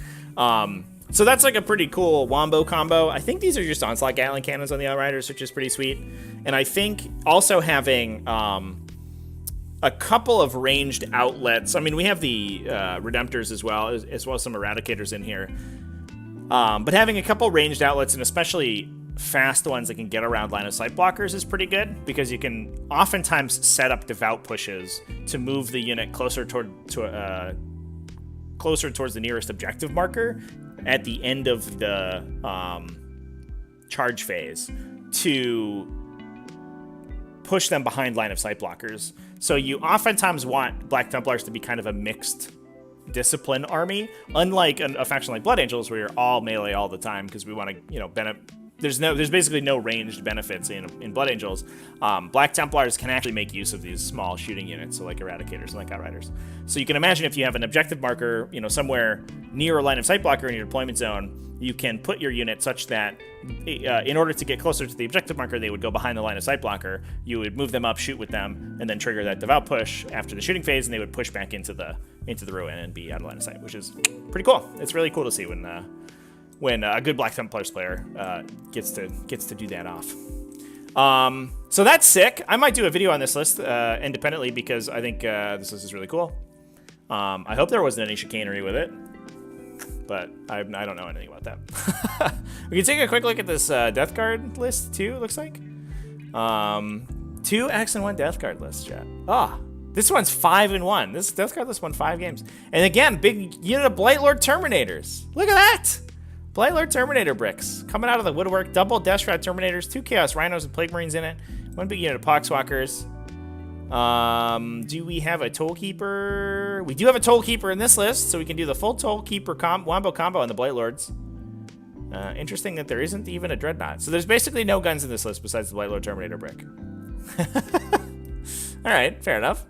So that's like a pretty cool wombo combo. I think these are just onslaught Gatling cannons on the Outriders, which is pretty sweet. And I think also having a couple of ranged outlets. I mean, we have the Redemptors as well as some Eradicators in here. But having a couple ranged outlets, and especially fast ones that can get around line of sight blockers, is pretty good, because you can oftentimes set up devout pushes to move the unit closer towards the nearest objective marker at the end of the charge phase to push them behind line of sight blockers. So you oftentimes want Black Templars to be kind of a mixed discipline army, unlike a faction like Blood Angels, where you're all melee all the time, because we want to, there's basically no ranged benefits in Blood Angels. Black Templars can actually make use of these small shooting units, so like Eradicators and like Outriders. So you can imagine if you have an objective marker, somewhere near a line of sight blocker in your deployment zone, you can put your unit such that in order to get closer to the objective marker, they would go behind the line of sight blocker. You would move them up, shoot with them, and then trigger that devout push after the shooting phase, and they would push back into the ruin and be out of line of sight, which is pretty cool. It's really cool to see when a good Black Templars player gets to do that off. So that's sick. I might do a video on this list independently, because I think this list is really cool. I hope there wasn't any chicanery with it, but I don't know anything about that. We can take a quick look at this Death Guard list too, it looks like. 2 X and 1 Death Guard list, chat. This one's 5-1. This Death Guard list won 5 games. And again, big unit of Blightlord Terminators. Look at that! Blightlord Terminator bricks coming out of the woodwork. Double Deathshroud Terminators, 2 Chaos Rhinos and Plague Marines in it. 1 big unit of Poxwalkers. Do we have a Tollkeeper? We do have a Tollkeeper in this list, so we can do the full Tollkeeper wombo combo on the Blightlords. Interesting that there isn't even a Dreadnought. So there's basically no guns in this list besides the Blightlord Terminator brick. Alright, fair enough.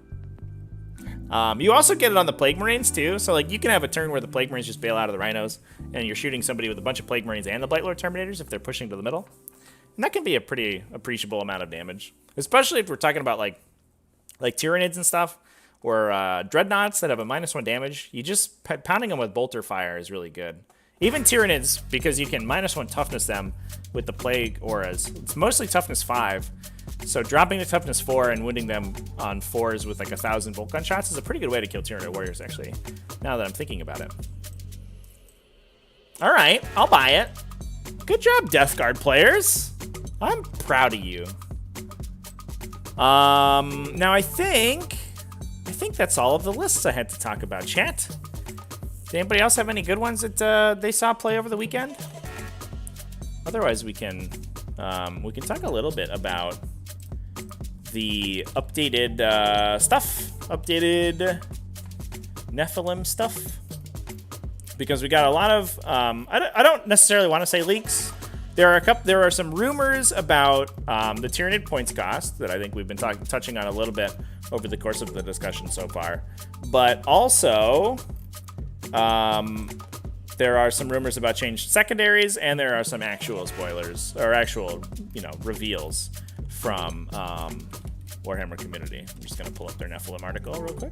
You also get it on the Plague Marines too, so like you can have a turn where the Plague Marines just bail out of the Rhinos, and you're shooting somebody with a bunch of Plague Marines and the Blightlord Terminators if they're pushing to the middle. And that can be a pretty appreciable amount of damage, especially if we're talking about like Tyranids and stuff, or Dreadnoughts that have a -1 damage. You just pounding them with bolter fire is really good. Even Tyranids, because you can -1 toughness them with the Plague auras. It's mostly toughness 5. So dropping the toughness 4 and wounding them on 4s with like 1,000 bolt gun shots is a pretty good way to kill Tyranid warriors, actually, now that I'm thinking about it. All right, I'll buy it. Good job, Death Guard players. I'm proud of you. Now I think that's all of the lists I had to talk about, chat. Did anybody else have any good ones that they saw play over the weekend? Otherwise, we can talk a little bit about the updated updated Nephilim stuff, because we got a lot of I don't necessarily want to say leaks. There are some rumors about the Tyranid points cost that I think we've been touching on a little bit over the course of the discussion so far, but also there are some rumors about changed secondaries, and there are some actual spoilers, or actual, reveals from Warhammer community. I'm just going to pull up their Nephilim article real quick.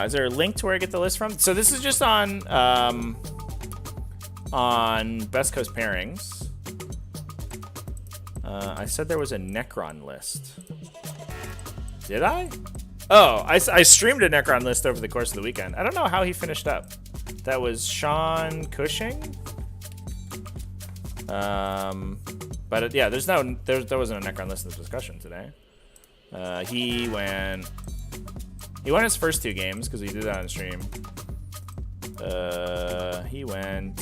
Is there a link to where I get the list from? So this is just on Best Coast Pairings. I said there was a Necron list. Did I? Oh, I streamed a Necron list over the course of the weekend. I don't know how he finished up. That was Sean Cushing. But yeah, there wasn't a Necron list in the discussion today. He won his first 2 games because he did that on stream. He went...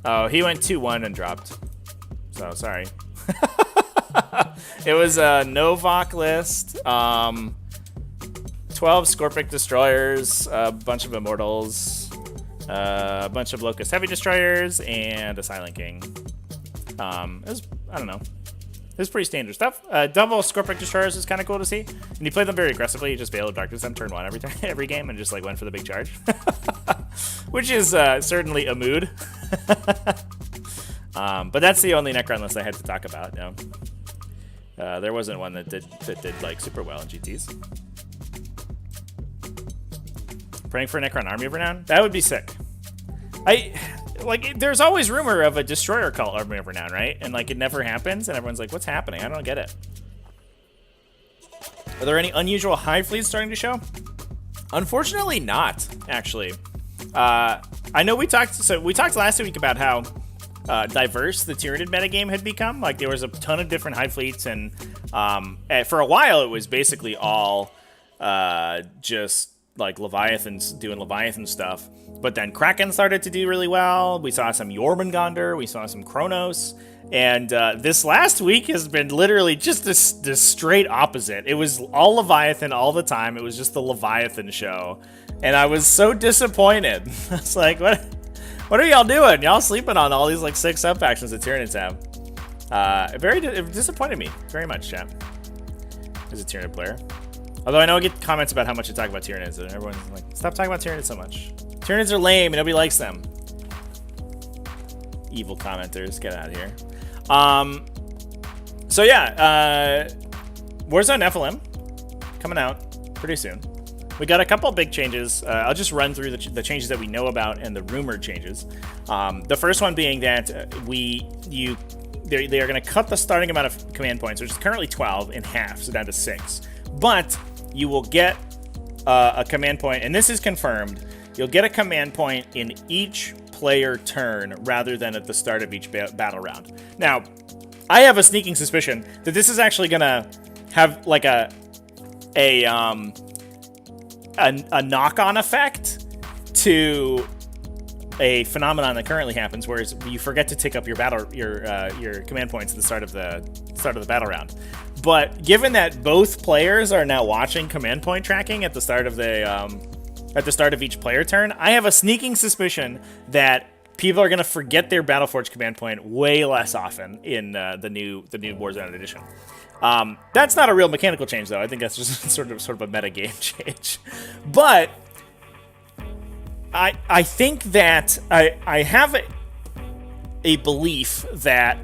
Oh, he went 2-1 and dropped. So, sorry. It was a Novak list. 12 Scorpic Destroyers, a bunch of Immortals, a bunch of Locust Heavy Destroyers, and a Silent King. It was, I don't know. It was pretty standard stuff. Double Scorpic Destroyers is kind of cool to see. And he played them very aggressively. He just Veil of Darkness them turn 1 every game and just like went for the big charge. Which is certainly a mood. But that's the only Necron list I had to talk about. No. There wasn't one that did like super well in GTs. Praying for a Necron army of renown? That would be sick. There's always rumor of a Destroyer Cult army of renown, right? And like it never happens, and everyone's like, what's happening? I don't get it. Are there any unusual hive fleets starting to show? Unfortunately not, actually. I know we talked last week about how diverse the Tyranid metagame had become. Like there was a ton of different hive fleets, and for a while it was basically all just like Leviathans doing Leviathan stuff. But then Kraken started to do really well. We saw some Jormungandr, we saw some Kronos, and this last week has been literally just this straight opposite. It was all Leviathan all the time. It was just the Leviathan show, and I was so disappointed. I was like, what are y'all doing? Y'all sleeping on all these like 6 sub factions that Tyranids have? It disappointed me very much, chat, as a Tyranid player. Although I know I get comments about how much I talk about Tyranids, and everyone's like, stop talking about Tyranids so much. Tyranids are lame and nobody likes them. Evil commenters, get out of here. So yeah, Warzone Nephilim coming out pretty soon. We got a couple big changes. I'll just run through the changes that we know about and the rumored changes. The first one being that they are going to cut the starting amount of command points, which is currently 12, in half, so down to 6. But you will get a command point, and this is confirmed. You'll get a command point in each player turn rather than at the start of each battle round. Now, I have a sneaking suspicion that this is actually going to have like a knock-on effect to a phenomenon that currently happens, whereas you forget to tick up your command points at the start of the battle round. But given that both players are now watching command point tracking at the start of each player turn, I have a sneaking suspicion that people are going to forget their Battleforge command point way less often in the new Warzone edition. That's not a real mechanical change, though. I think that's just sort of a meta game change. But I think that I have a belief that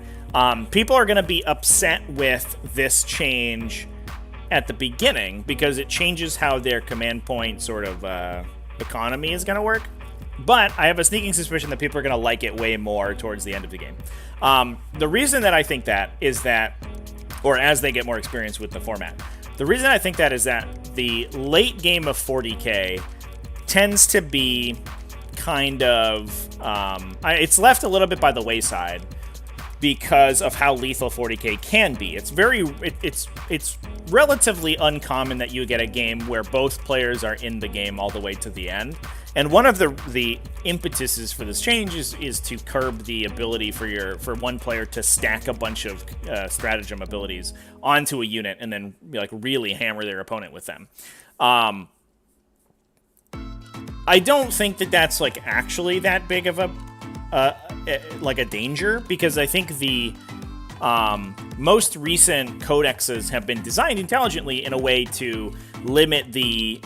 people are going to be upset with this change at the beginning because it changes how their command point sort of economy is going to work. But I have a sneaking suspicion that people are going to like it way more towards the end of the game. The reason that I think that is that, or as they get more experience with the format, the reason I think that is that the late game of 40k tends to be kind of, it's left a little bit by the wayside because of how lethal 40k can be. It's it's relatively uncommon that you get a game where both players are in the game all the way to the end. And one of the impetuses for this change is to curb the ability for one player to stack a bunch of stratagem abilities onto a unit and then like really hammer their opponent with them. I don't think that that's like actually that big of a danger, because I think the most recent codexes have been designed intelligently in a way to limit the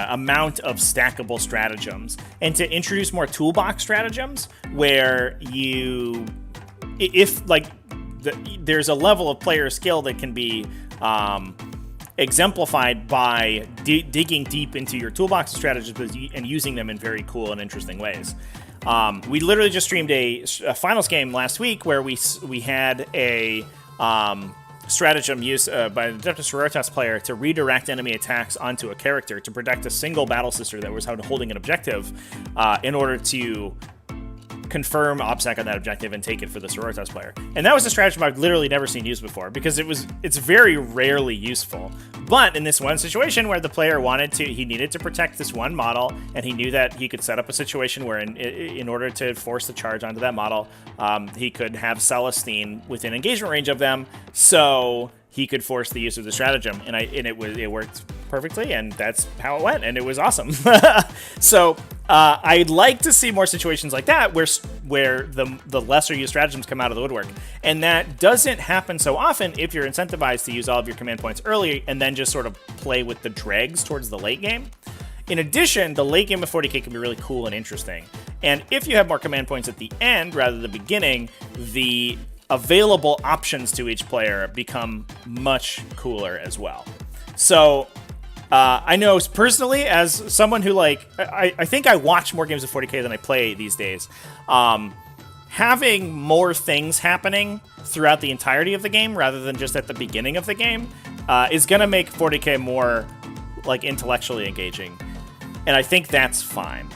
amount of stackable stratagems and to introduce more toolbox stratagems where there's a level of player skill that can be exemplified by digging deep into your toolbox strategies and using them in very cool and interesting ways. We literally just streamed a finals game last week where we had a stratagem used by an Adeptus Sororitas player to redirect enemy attacks onto a character to protect a single battle sister that was holding an objective in order to confirm OPSEC on that objective and take it for the Sororitas player. And that was a stratagem I've literally never seen used before, because it's very rarely useful. But in this one situation where the player he needed to protect this one model, and he knew that he could set up a situation where in order to force the charge onto that model, he could have Celestine within engagement range of them, so he could force the use of the stratagem, and it worked perfectly, and that's how it went, and it was awesome. So I'd like to see more situations like that where the lesser used stratagems come out of the woodwork, and that doesn't happen so often if you're incentivized to use all of your command points early and then just sort of play with the dregs towards the late game. In addition, the late game of 40k can be really cool and interesting, and if you have more command points at the end rather than the beginning, the available options to each player become much cooler as well. So I know personally, as someone who I think I watch more games of 40k than I play these days, having more things happening throughout the entirety of the game rather than just at the beginning of the game is going to make 40k more intellectually engaging, and I think that's fine.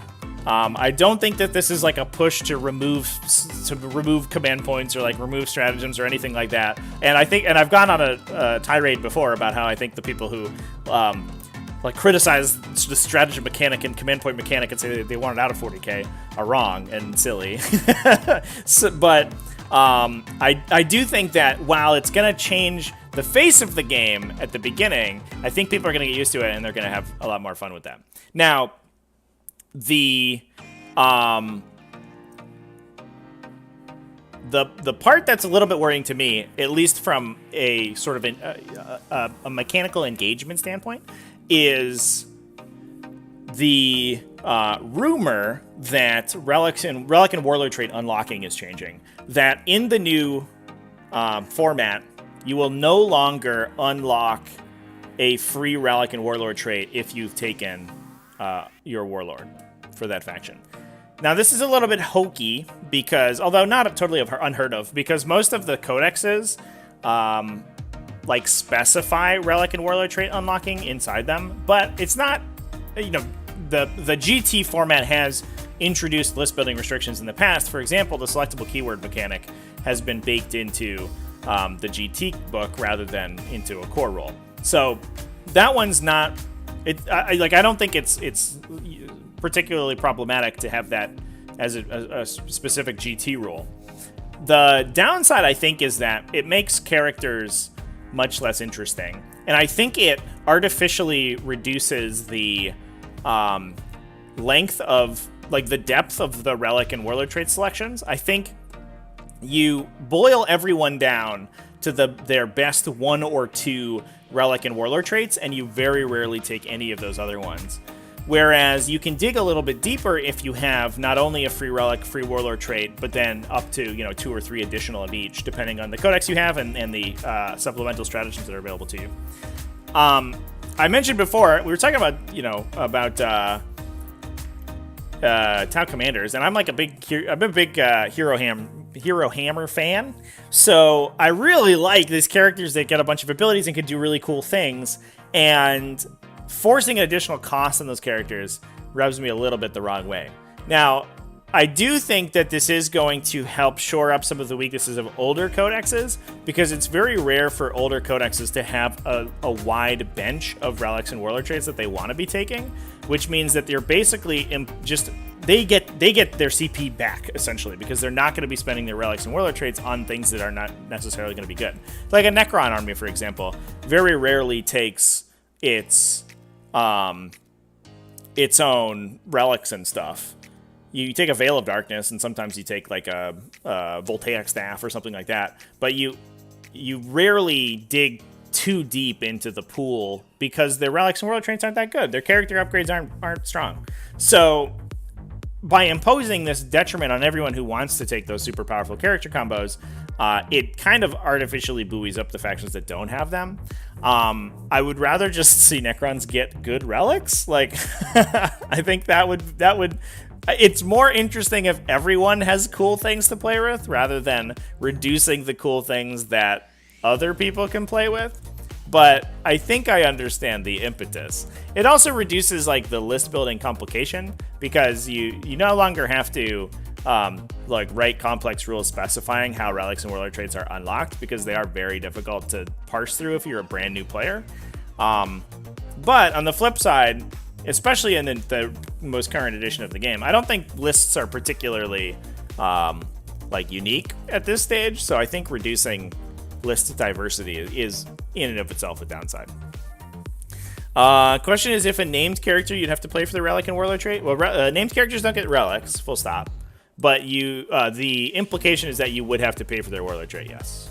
I don't think that this is a push to remove command points or remove stratagems or anything like that. And I've gone on a tirade before about how I think the people who criticize the stratagem mechanic and command point mechanic and say they want it out of 40k are wrong and silly. But I do think that while it's going to change the face of the game at the beginning, I think people are going to get used to it and they're going to have a lot more fun with that. Now, the part that's a little bit worrying to me, at least from a sort of a mechanical engagement standpoint, is the rumor that Relic and Warlord trait unlocking is changing. That in the new format, you will no longer unlock a free Relic and Warlord trait if you've taken your Warlord for that faction. Now, this is a little bit hokey because, although not totally unheard of, because most of the codexes specify Relic and Warlord trait unlocking inside them, but it's not, the GT format has introduced list building restrictions in the past. For example, the selectable keyword mechanic has been baked into the GT book rather than into a core role. So that one's not. I don't think it's particularly problematic to have that as a specific GT rule. The downside, I think, is that it makes characters much less interesting, and I think it artificially reduces the length of the depth of the Relic and Warlord trait selections. I think you boil everyone down to their best one or two Relic and Warlord traits, and you very rarely take any of those other ones. Whereas you can dig a little bit deeper if you have not only a free Relic, free Warlord trait, but then up to 2 or 3 additional of each, depending on the codex you have and the supplemental stratagems that are available to you. I mentioned before, we were talking about Tau Commanders, and I'm a big Hero Hammer fan. So I really like these characters that get a bunch of abilities and can do really cool things, and forcing an additional cost on those characters rubs me a little bit the wrong way. Now, I do think that this is going to help shore up some of the weaknesses of older codexes, because it's very rare for older codexes to have a wide bench of relics and warlord traits that they want to be taking, which means that they're basically they get their CP back, essentially, because they're not going to be spending their relics and warlord traits on things that are not necessarily going to be good. Like a Necron army, for example, very rarely takes its own relics and stuff. You take a Veil of Darkness, and sometimes you take a Voltaic Staff or something like that, but you rarely dig too deep into the pool because their relics and warlord traits aren't that good. Their character upgrades aren't strong. So by imposing this detriment on everyone who wants to take those super powerful character combos, it kind of artificially buoys up the factions that don't have them. I would rather just see Necrons get good relics. I think that would. It's more interesting if everyone has cool things to play with rather than reducing the cool things that other people can play with. But I think I understand the impetus. It also reduces the list building complication because you no longer have to like write complex rules specifying how relics and warlord traits are unlocked, because they are very difficult to parse through if you're a brand new player. But on the flip side, especially in the most current edition of the game, I don't think lists are particularly like unique at this stage. So I think reducing list diversity is in and of itself a downside. Question is, if a named character, you'd have to play for the relic and warlord trait. Well, named characters don't get relics, full stop. But the implication is that you would have to pay for their warlord trait, yes.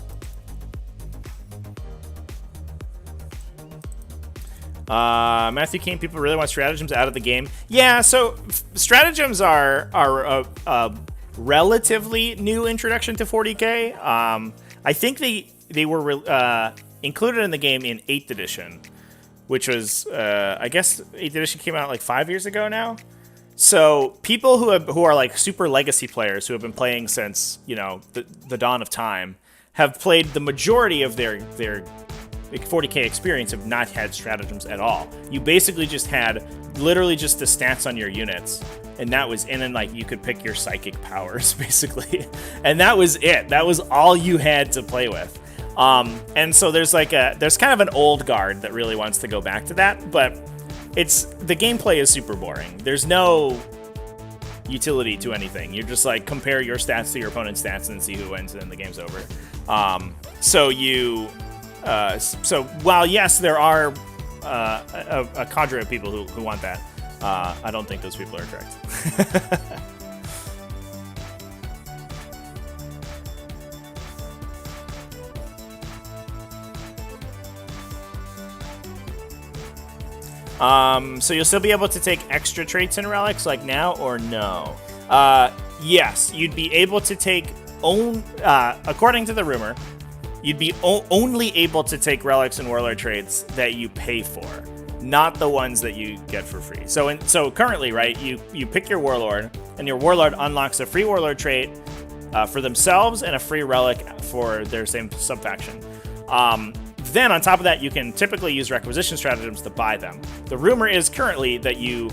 Matthew Kane, people really want stratagems out of the game. Yeah, so stratagems are a relatively new introduction to 40k. I think they were included in the game in 8th edition, which was, I guess 8th edition came out like 5 years ago now. So people who are like super legacy players who have been playing since, you know, the dawn of time have played the majority of their 40k experience, have not had stratagems at all. You basically just had literally just the stats on your units, and that was in, and like you could pick your psychic powers basically, and that was it. That was all you had to play with. And so there's kind of an old guard that really wants to go back to that, but the gameplay is super boring. There's no utility to anything. You're just like compare your stats to your opponent's stats and see who wins, and then the game's over. So while yes, there are a cadre of people who want that, I don't think those people are correct. So you'll still be able to take extra traits and relics like now, or no? Yes, you'd be able to take according to the rumor, you'd be only able to take relics and warlord traits that you pay for, not the ones that you get for free. So currently, right, you pick your warlord, and your warlord unlocks a free warlord trait for themselves and a free relic for their same subfaction. Then on top of that, you can typically use requisition stratagems to buy them. The rumor is currently that you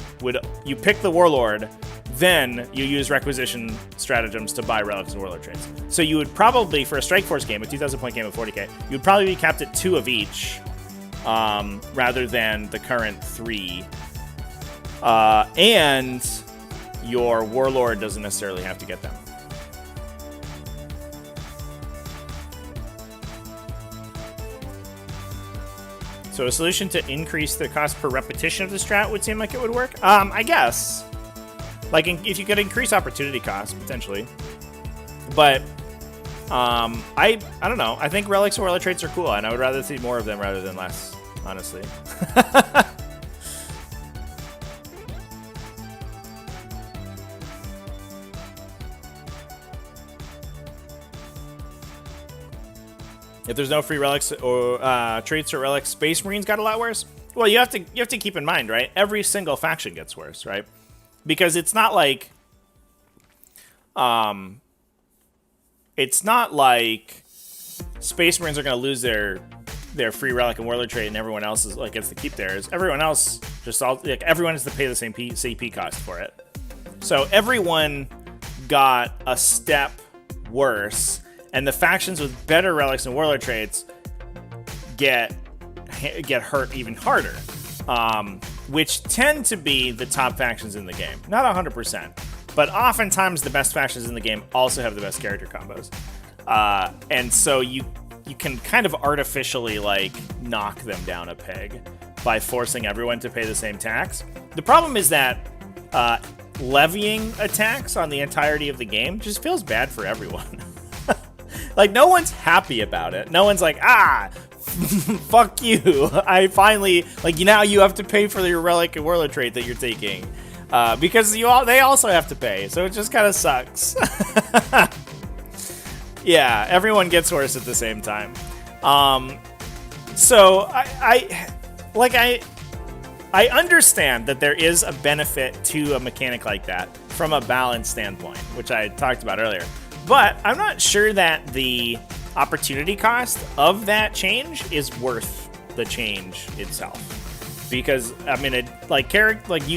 pick the warlord, then you use requisition stratagems to buy relics and warlord traits. So you would probably, for a Strike Force game, a 2,000 point game of 40k, you would probably be capped at 2 of each, rather than the current 3. And your warlord doesn't necessarily have to get them. So a solution to increase the cost per repetition of the strat would seem like it would work. I guess. Like, if you could increase opportunity cost, potentially. But, I don't know. I think relics and warlord traits are cool, and I would rather see more of them rather than less, honestly. If there's no free relics or traits or relics, Space Marines got a lot worse. Well, you have to keep in mind, right? Every single faction gets worse, right? Because it's not like Space Marines are going to lose their free relic and warlord trait, and everyone else is like gets to keep theirs. Everyone else everyone has to pay the same CP cost for it. So everyone got a step worse. And the factions with better relics and warlord traits get hurt even harder, which tend to be the top factions in the game. Not 100%, but oftentimes the best factions in the game also have the best character combos. And so you can kind of artificially like knock them down a peg by forcing everyone to pay the same tax. The problem is that levying a tax on the entirety of the game just feels bad for everyone. Like, no one's happy about it. No one's like, fuck you. I finally, like, now you have to pay for your relic and warlord trait that you're taking. Because they also have to pay. So it just kind of sucks. Yeah, everyone gets worse at the same time. So I understand that there is a benefit to a mechanic like that from a balance standpoint, which I talked about earlier. But I'm not sure that the opportunity cost of that change is worth the change itself. because I mean,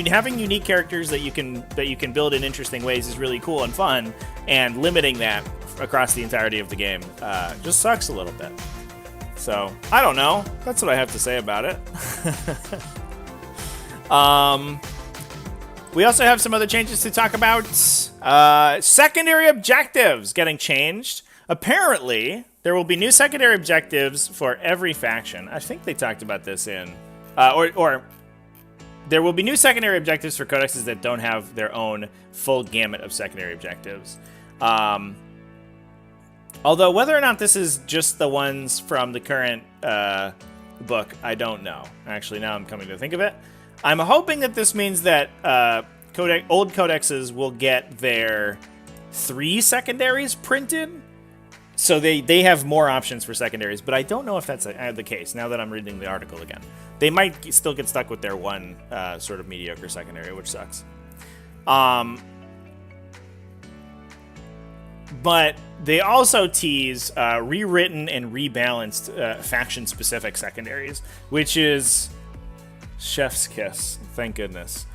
having unique characters that you can build in interesting ways is really cool and fun, and limiting that across the entirety of the game just sucks a little bit. So I don't know. That's what I have to say about it. We also have some other changes to talk about. Secondary objectives getting changed. Apparently, there will be new secondary objectives for every faction. I think they talked about this in... or there will be new secondary objectives for codexes that don't have their own full gamut of secondary objectives. Although whether or not this is just the ones from the current book, I don't know. Actually, now I'm coming to think of it. I'm hoping that this means that old codexes will get their 3 secondaries printed, so they have more options for secondaries, but I don't know if that's the case now that I'm reading the article again. They might still get stuck with their one sort of mediocre secondary, which sucks. But they also tease rewritten and rebalanced faction-specific secondaries, which is chef's kiss, thank goodness.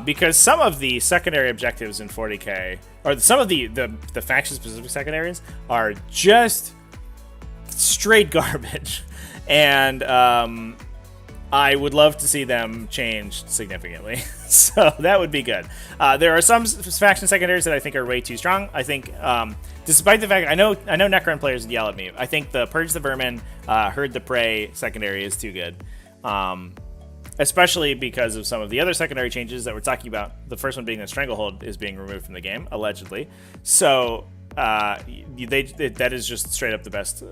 Because some of the secondary objectives in 40k, or some of the faction-specific secondaries, are just straight garbage. And I would love to see them changed significantly. So that would be good. There are some faction secondaries that I think are way too strong. I think, despite the fact, I know Necron players would yell at me. I think the Purge the Vermin, Herd the Prey secondary is too good. Especially because of some of the other secondary changes that we're talking about. The first one being that Stranglehold is being removed from the game, allegedly. So that is just straight up the best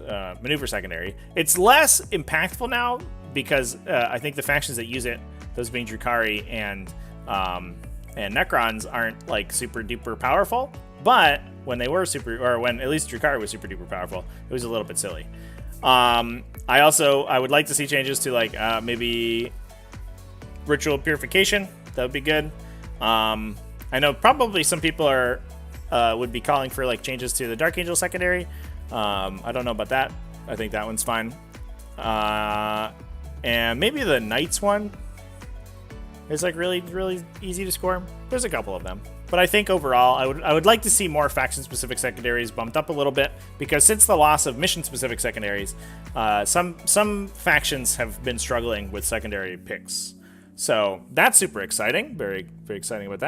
maneuver secondary. It's less impactful now because I think the factions that use it, those being Drukhari and Necrons, aren't like super duper powerful. But when they were when at least Drukhari was super duper powerful, it was a little bit silly. I would like to see changes to like maybe Ritual Purification. That would be good. I know probably some people would be calling for like changes to the Dark Angel secondary. I don't know about that. I think that one's fine. And maybe the Knights one is like really, really easy to score. There's a couple of them. But I think overall, I would like to see more faction-specific secondaries bumped up a little bit, because since the loss of mission-specific secondaries, some factions have been struggling with secondary picks. So that's super exciting. Very, very exciting about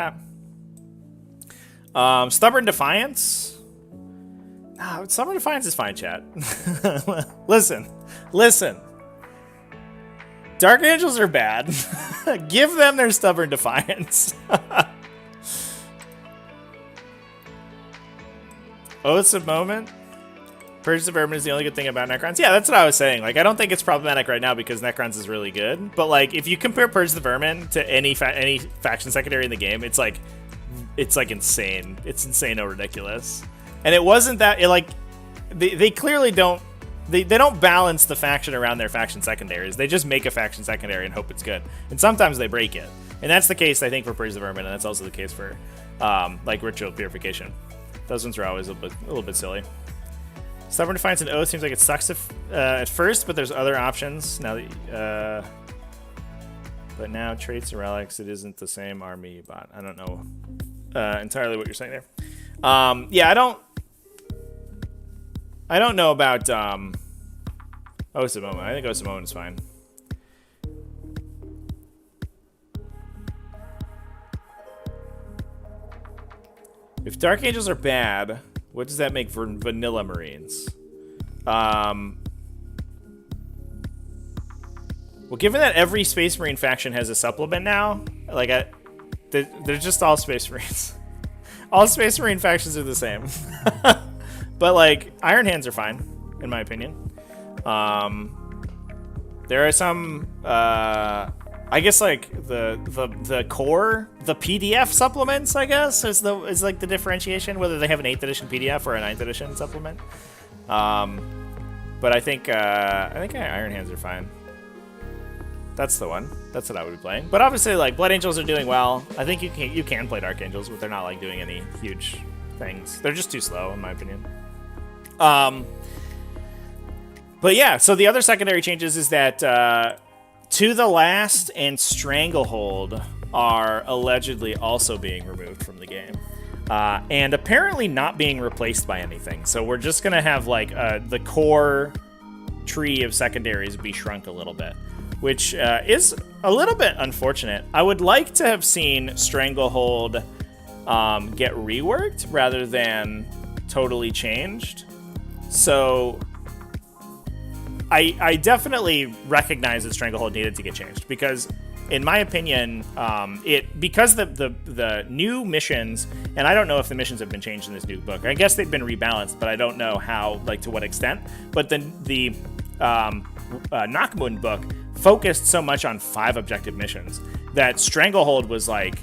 that. Stubborn Defiance. Stubborn Defiance is fine, chat. Listen. Dark Angels are bad. Give them their Stubborn Defiance. Oaths of Moment. Purge the Vermin is the only good thing about Necrons. Yeah, that's what I was saying. Like, I don't think it's problematic right now because Necrons is really good. But like, if you compare Purge the Vermin to any faction secondary in the game, it's like insane. It's insane or ridiculous. And it wasn't that. They clearly don't. They don't balance the faction around their faction secondaries. They just make a faction secondary and hope it's good. And sometimes they break it. And that's the case, I think, for Purge the Vermin, and that's also the case for like Ritual Purification. Those ones are always a little bit silly. Stubborn Defiance and Oath seems like it sucks at first, but there's other options now that. But now traits and relics, it isn't the same army you bought. I don't know entirely what you're saying there. Yeah, I don't know about Oaths of Moment. I think Oaths of Moment is fine. If Dark Angels are bad, what does that make for vanilla Marines? Well, given that every Space Marine faction has a supplement now, like they're just all Space Marines. All Space Marine factions are the same. But like Iron Hands are fine, in my opinion. There are some, I guess like the core, the PDF supplements, I guess is like the differentiation, whether they have an 8th edition PDF or a 9th edition supplement. But I think Iron Hands are fine. That's the one. That's what I would be playing. But obviously, like Blood Angels are doing well. I think you can play Dark Angels, but they're not like doing any huge things. They're just too slow, in my opinion. But yeah, so the other secondary changes is that To the Last and Stranglehold are allegedly also being removed from the game. And apparently not being replaced by anything. So we're just going to have like the core tree of secondaries be shrunk a little bit, which is a little bit unfortunate. I would like to have seen Stranglehold get reworked rather than totally changed. So I definitely recognize that Stranglehold needed to get changed because, in my opinion, because the new missions, and I don't know if the missions have been changed in this new book. I guess they've been rebalanced, but I don't know how, like, to what extent. But then the Nakmund book focused so much on 5 objective missions that Stranglehold was like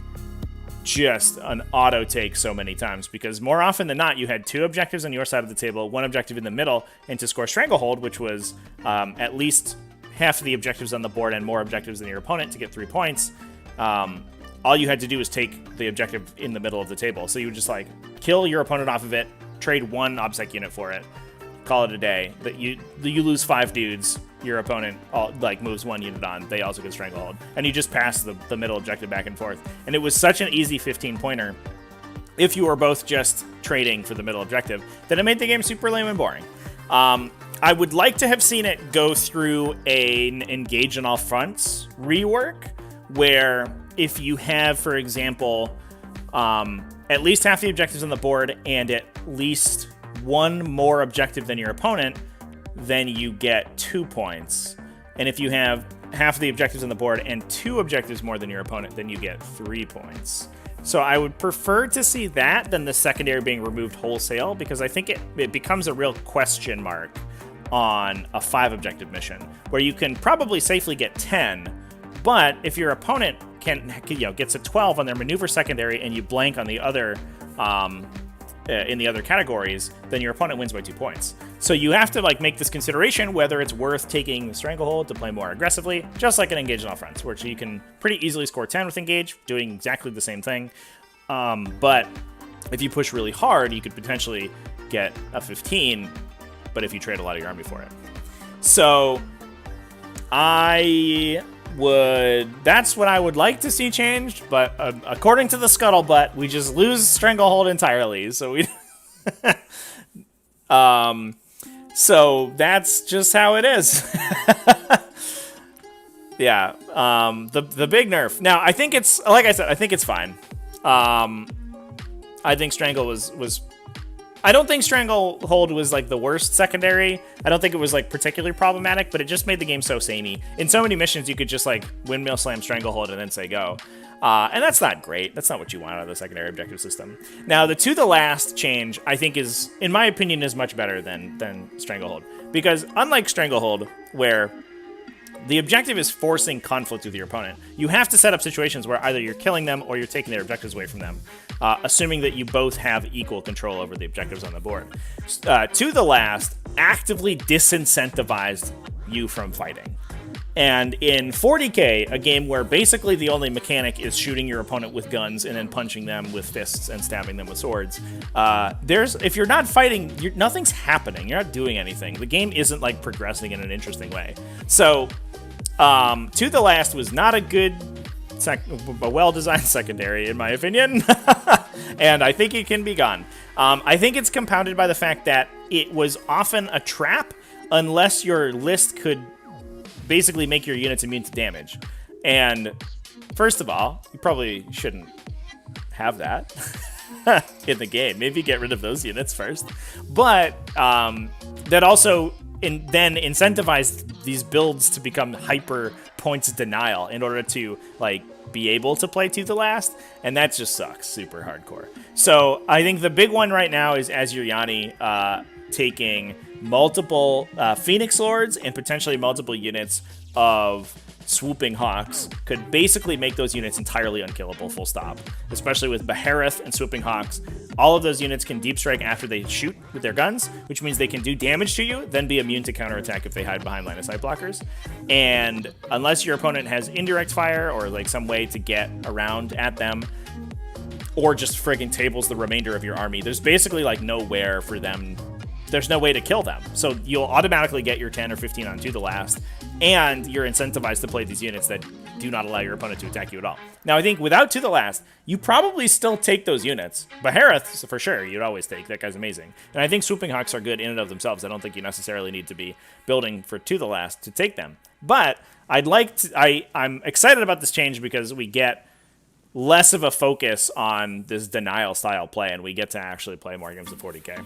just an auto take so many times, because more often than not you had 2 objectives on your side of the table, 1 objective in the middle, and to score Stranglehold, which was at least half of the objectives on the board and more objectives than your opponent to get 3 points, all you had to do was take the objective in the middle of the table. So you would just like kill your opponent off of it, trade 1 OBSEC unit for it, call it a day. That you lose 5 dudes, your opponent moves 1 unit on, they also get Stranglehold, and you just pass the middle objective back and forth. And it was such an easy 15-pointer if you were both just trading for the middle objective that it made the game super lame and boring. I would like to have seen it go through an engage on all fronts rework, where if you have, for example, at least half the objectives on the board and at least 1 more objective than your opponent, then you get 2 points. And if you have half of the objectives on the board and 2 objectives more than your opponent, then you get 3 points. So I would prefer to see that than the secondary being removed wholesale, because I think it becomes a real question mark on a 5 objective mission, where you can probably safely get 10, but if your opponent gets a 12 on their maneuver secondary and you blank on the other in the other categories, then your opponent wins by 2 points. So you have to like make this consideration whether it's worth taking Stranglehold to play more aggressively, just like an Engage on all fronts, where you can pretty easily score 10 with Engage, doing exactly the same thing. But if you push really hard, you could potentially get a 15, but if you trade a lot of your army for it. So that's what I would like to see changed, but according to the scuttlebutt, we just lose Stranglehold entirely. So so that's just how it is. Yeah. The big nerf. Now, I think it's, like I said, I think it's fine. I think Strangle was I don't think Stranglehold was like the worst secondary. I don't think it was like particularly problematic, but it just made the game so samey. In so many missions, you could just like windmill slam Stranglehold and then say go. And that's not great. That's not what you want out of the secondary objective system. Now, the To the Last change, I think is, in my opinion, is much better than Stranglehold. Because unlike Stranglehold, where the objective is forcing conflict with your opponent, you have to set up situations where either you're killing them or you're taking their objectives away from them, assuming that you both have equal control over the objectives on the board. To the Last actively disincentivized you from fighting. And in 40k, a game where basically the only mechanic is shooting your opponent with guns and then punching them with fists and stabbing them with swords, if you're not fighting, nothing's happening. You're not doing anything. The game isn't like progressing in an interesting way. So, To the Last was not a well-designed secondary, in my opinion, and I think it can be gone. I think it's compounded by the fact that it was often a trap unless your list could basically make your units immune to damage. And first of all, you probably shouldn't have that in the game. Maybe get rid of those units first. But that also then incentivized these builds to become hyper points denial in order to like be able to play To the Last, and that just sucks super hardcore. So I think the big one right now is Azuryani taking multiple Phoenix Lords and potentially multiple units of Swooping Hawks could basically make those units entirely unkillable, full stop. Especially with Behareth and Swooping Hawks. All of those units can deep strike after they shoot with their guns, which means they can do damage to you, then be immune to counterattack if they hide behind line of sight blockers. And unless your opponent has indirect fire or like some way to get around at them, or just friggin' tables the remainder of your army, there's basically like nowhere for them. There's no way to kill them. So you'll automatically get your 10 or 15 on To the Last, and you're incentivized to play these units that do not allow your opponent to attack you at all. Now, I think without To the Last, you probably still take those units. Behareth, for sure, you'd always take. That guy's amazing. And I think Swooping Hawks are good in and of themselves. I don't think you necessarily need to be building for To the Last to take them. But I'm excited about this change because we get less of a focus on this denial style play, and we get to actually play more games of 40k.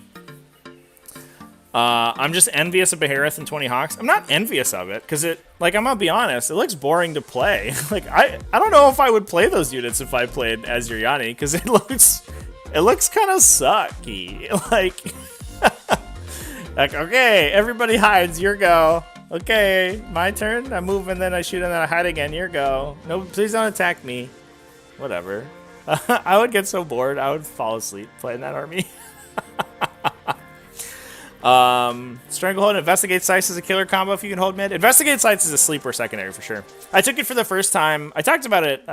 I'm just envious of Behareth and 20 Hawks. I'm not envious of it, because I'm gonna be honest, it looks boring to play. Like, I don't know if I would play those units if I played as Yuriani, because it looks kind of sucky. Like, okay, everybody hides, your go. Okay, my turn, I move and then I shoot and then I hide again, your go. No, please don't attack me. Whatever. I would get so bored, I would fall asleep playing that army. Stranglehold and Investigate Sights is a killer combo if you can hold mid. Investigate Sights is a sleeper secondary for sure. I took it for the first time. I talked about it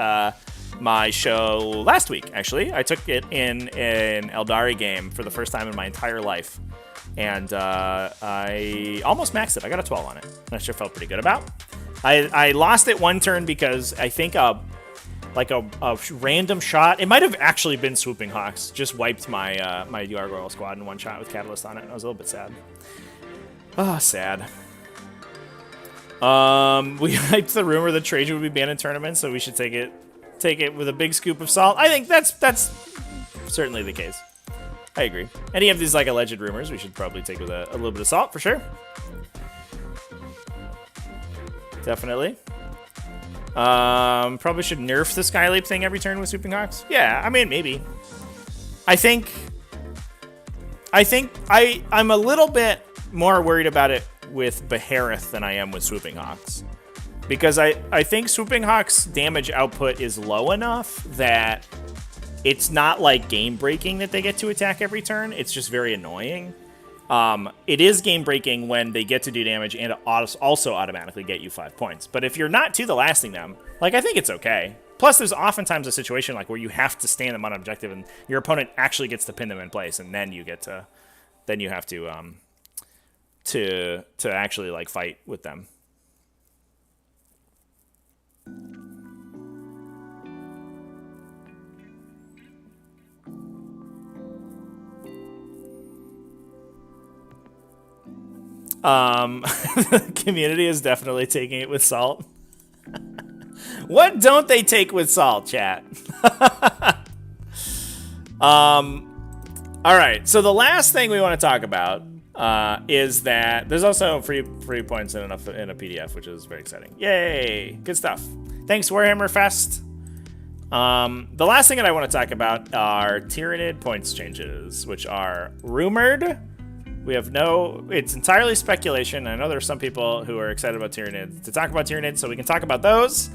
my show last week, actually. I took it in an Eldari game for the first time in my entire life. And I almost maxed it. I got a 12 on it. That sure felt pretty good about. I lost it one turn because I think a random shot. It might have actually been Swooping Hawks. Just wiped my my Gargoyle squad in one shot with Catalyst on it. I was a little bit sad. Oh, sad. We hyped the rumor that Trajan would be banned in tournaments, so we should take it with a big scoop of salt. I think that's certainly the case. I agree. Any of these like alleged rumors, we should probably take with a little bit of salt for sure. Definitely. Probably should nerf the Skyleap thing every turn with Swooping Hawks. Yeah, I mean, maybe. I think I'm a little bit more worried about it with Behareth than I am with Swooping Hawks. Because I think Swooping Hawks' damage output is low enough that it's not like game-breaking that they get to attack every turn. It's just very annoying. It is game-breaking when they get to do damage and also automatically get you 5 points. But if you're not To the Lasting them, like, I think it's okay. Plus, there's oftentimes a situation like where you have to stand them on objective and your opponent actually gets to pin them in place, and then you get to, then you have to actually like fight with them. The community is definitely taking it with salt. What don't they take with salt, chat? All right, so the last thing we want to talk about is that there's also free points in a PDF, which is very exciting. Yay, good stuff. Thanks, Warhammer Fest. The last thing that I want to talk about are Tyranid points changes, which are rumored. We have it's entirely speculation. I know there's some people who are excited about Tyranid to talk about Tyranid, so we can talk about those.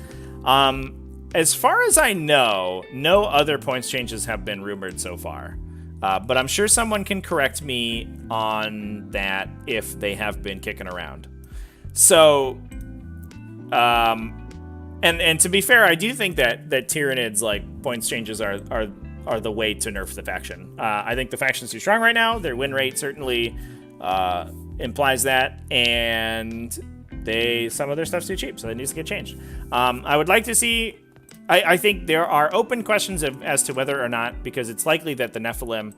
As far as I know, no other points changes have been rumored so far. But I'm sure someone can correct me on that if they have been kicking around. So, and to be fair, I do think that Tyranid's like points changes are the way to nerf the faction. I think the faction's too strong right now. Their win rate certainly implies that, and some of their stuff's too cheap, so it needs to get changed. I would like to see. I think there are open questions as to whether or not, because it's likely that the Nephilim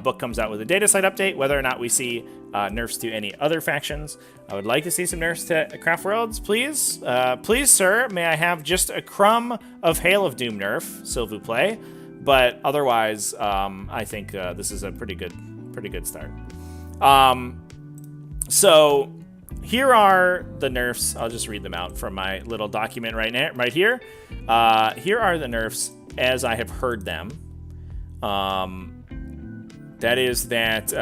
book comes out with a data site update, whether or not we see nerfs to any other factions. I would like to see some nerfs to Craft Worlds, please. Please, sir, may I have just a crumb of Hail of Doom nerf, s'il vous plaît. But otherwise, I think this is a pretty good start. So here are the nerfs. I'll just read them out from my little document right here. Here are the nerfs as I have heard them. That is that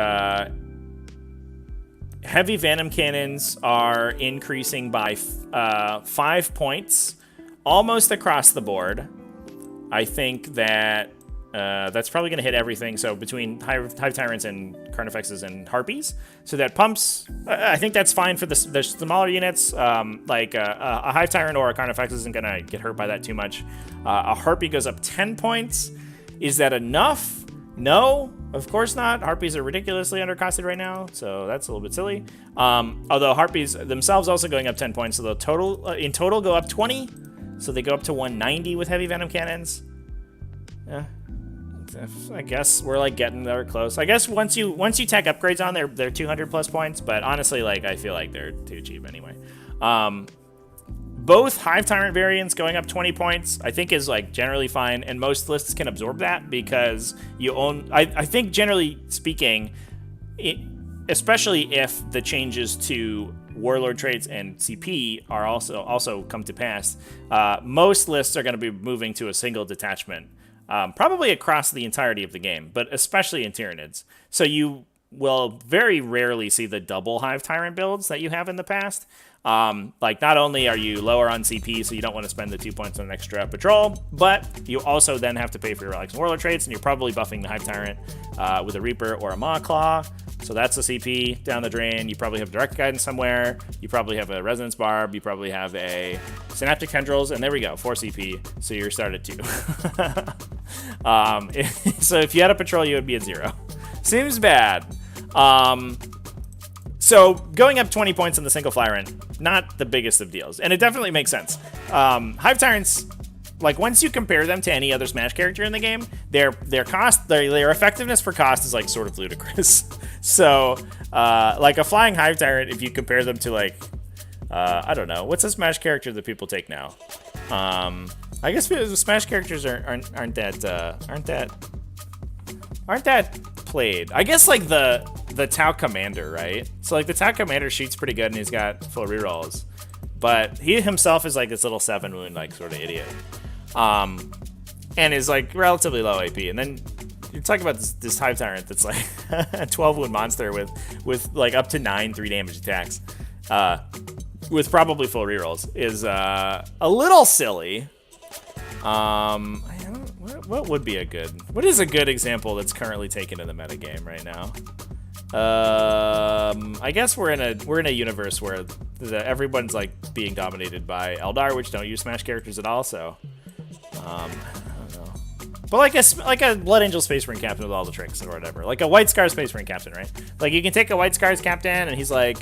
heavy Venom cannons are increasing by 5 points, almost across the board. I think that that's probably going to hit everything. So between Hive Tyrants and Carnifexes and Harpies. So that pumps, I think that's fine for the smaller units. Like a Hive Tyrant or a Carnifex isn't going to get hurt by that too much. A Harpy goes up 10 points. Is that enough? No. Of course not. Harpies are ridiculously undercosted right now, so that's a little bit silly. Although Harpies themselves also going up 10 points, so they'll in total go up 20. So they go up to 190 with heavy venom cannons. Yeah, I guess we're like getting there close. I guess once you tack upgrades on, they're 200 plus points. But honestly, like I feel like they're too cheap anyway. Both Hive Tyrant variants going up 20 points, I think is like generally fine, and most lists can absorb that because you own. I think generally speaking, especially if the changes to warlord traits and CP are also come to pass, most lists are going to be moving to a single detachment, probably across the entirety of the game, but especially in Tyranids. So you will very rarely see the double Hive Tyrant builds that you have in the past. Like not only are you lower on CP, so you don't want to spend the 2 points on an extra patrol, but you also then have to pay for your Relics and warlord traits, and you're probably buffing the Hive Tyrant with a Reaper or a Maw Claw. So that's a CP down the drain. You probably have direct guidance somewhere. You probably have a resonance barb. You probably have a synaptic tendrils, and there we go, 4 CP. So you're started at 2. So if you had a patrol, you would be at 0. Seems bad. So going up 20 points in the single Flyrant, not the biggest of deals, and it definitely makes sense. Hive Tyrants, like once you compare them to any other Smash character in the game, their cost, their effectiveness per cost is like sort of ludicrous. So like a flying Hive Tyrant, if you compare them to like, I don't know, what's a Smash character that people take now? I guess Smash characters aren't that played. I guess like the Tau Commander, right? So like the Tau Commander shoots pretty good and he's got full rerolls, but he himself is like this little 7 wound like sort of idiot, and is like relatively low AP. And then you're talking about this Hive Tyrant that's like a 12 wound monster with like up to 9 3 damage attacks, with probably full rerolls is a little silly. What would be what is a good example that's currently taken in the metagame right now? I guess we're in a universe where everyone's like being dominated by Eldar, which don't use Smash characters at all. So, I don't know. But like a Blood Angel Space Marine captain with all the tricks or whatever, like a White Scar Space Marine captain, right? Like you can take a White Scars captain and he's like,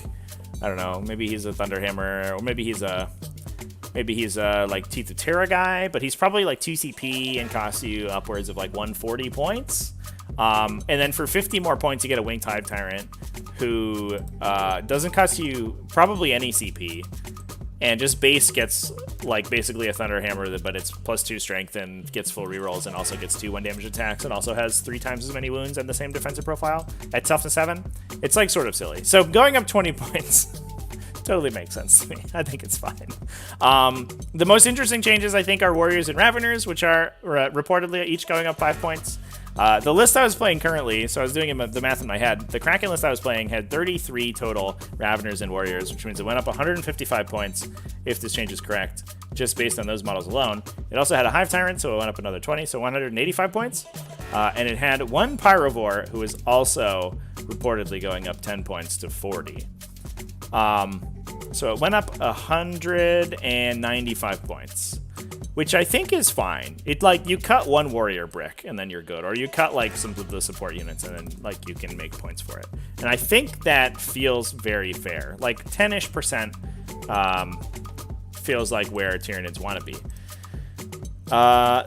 I don't know, maybe he's a Thunderhammer, or maybe he's a like Teeth of Terra guy, but he's probably like 2 CP and costs you upwards of like 140 points. And then for 50 more points, you get a Winged Hive Tyrant who doesn't cost you probably any CP, and just base gets like basically a Thunderhammer, but it's +2 strength and gets full rerolls and also gets 2 1-damage attacks and also has 3 times as many wounds and the same defensive profile at toughness 7. It's like sort of silly. So going up 20 points totally makes sense to me. I think it's fine. The most interesting changes, I think, are Warriors and Raveners, which are reportedly each going up 5 points. The list I was playing currently, so I was doing the math in my head, the Kraken list I was playing had 33 total Raveners and Warriors, which means it went up 155 points if this change is correct, just based on those models alone. It also had a Hive Tyrant, so it went up another 20, so 185 points. And it had one Pyrovore, who is also reportedly going up 10 points to 40. So it went up 195 points, which I think is fine. It like you cut one warrior brick and then you're good, or you cut like some of the support units and then like you can make points for it. And I think that feels very fair. Like 10-ish% feels like where Tyranids want to be.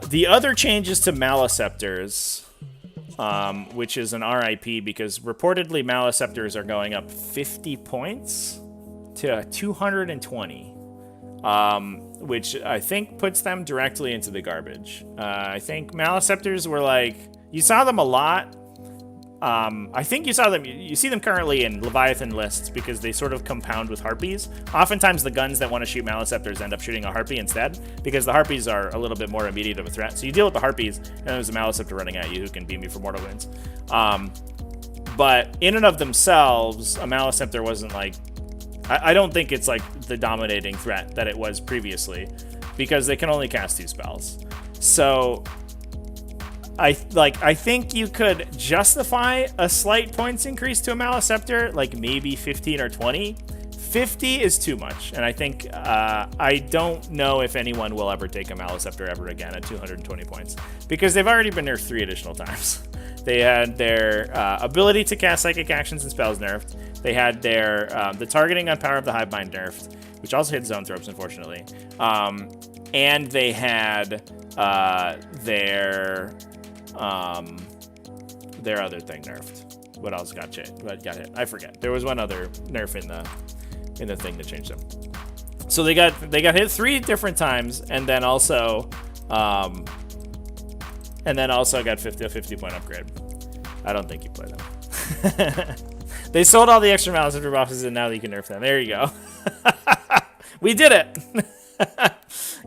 The other changes to Maleceptors, which is an RIP because reportedly Maleceptors are going up 50 points to 220, which I think puts them directly into the garbage. I think Maleceptors were like, you saw them a lot. I think you see them currently in Leviathan lists because they sort of compound with Harpies. Oftentimes the guns that want to shoot Maleceptors end up shooting a Harpy instead because the Harpies are a little bit more immediate of a threat. So you deal with the Harpies and there's a Maleceptor running at you who can beam you for mortal wounds. But in and of themselves, a Maleceptor wasn't like, I don't think it's like the dominating threat that it was previously because they can only cast 2 spells. So I think you could justify a slight points increase to a Maleceptor, like maybe 15 or 20, 50 is too much, and I think I don't know if anyone will ever take a Maleceptor ever again at 220 points, because they've already been nerfed 3 additional times. They had their ability to cast psychic actions and spells nerfed. They had their the targeting on Power of the Hive Mind nerfed, which also hit zone thropes, unfortunately. And they had their other thing nerfed. What else got hit? What got hit? I forget. There was one other nerf in the thing to change them. So they got hit 3 different times, and then also got a 50 point upgrade. I don't think you play them. They sold all the extra Maleceptor buffs, and now you can nerf them. There you go. We did it.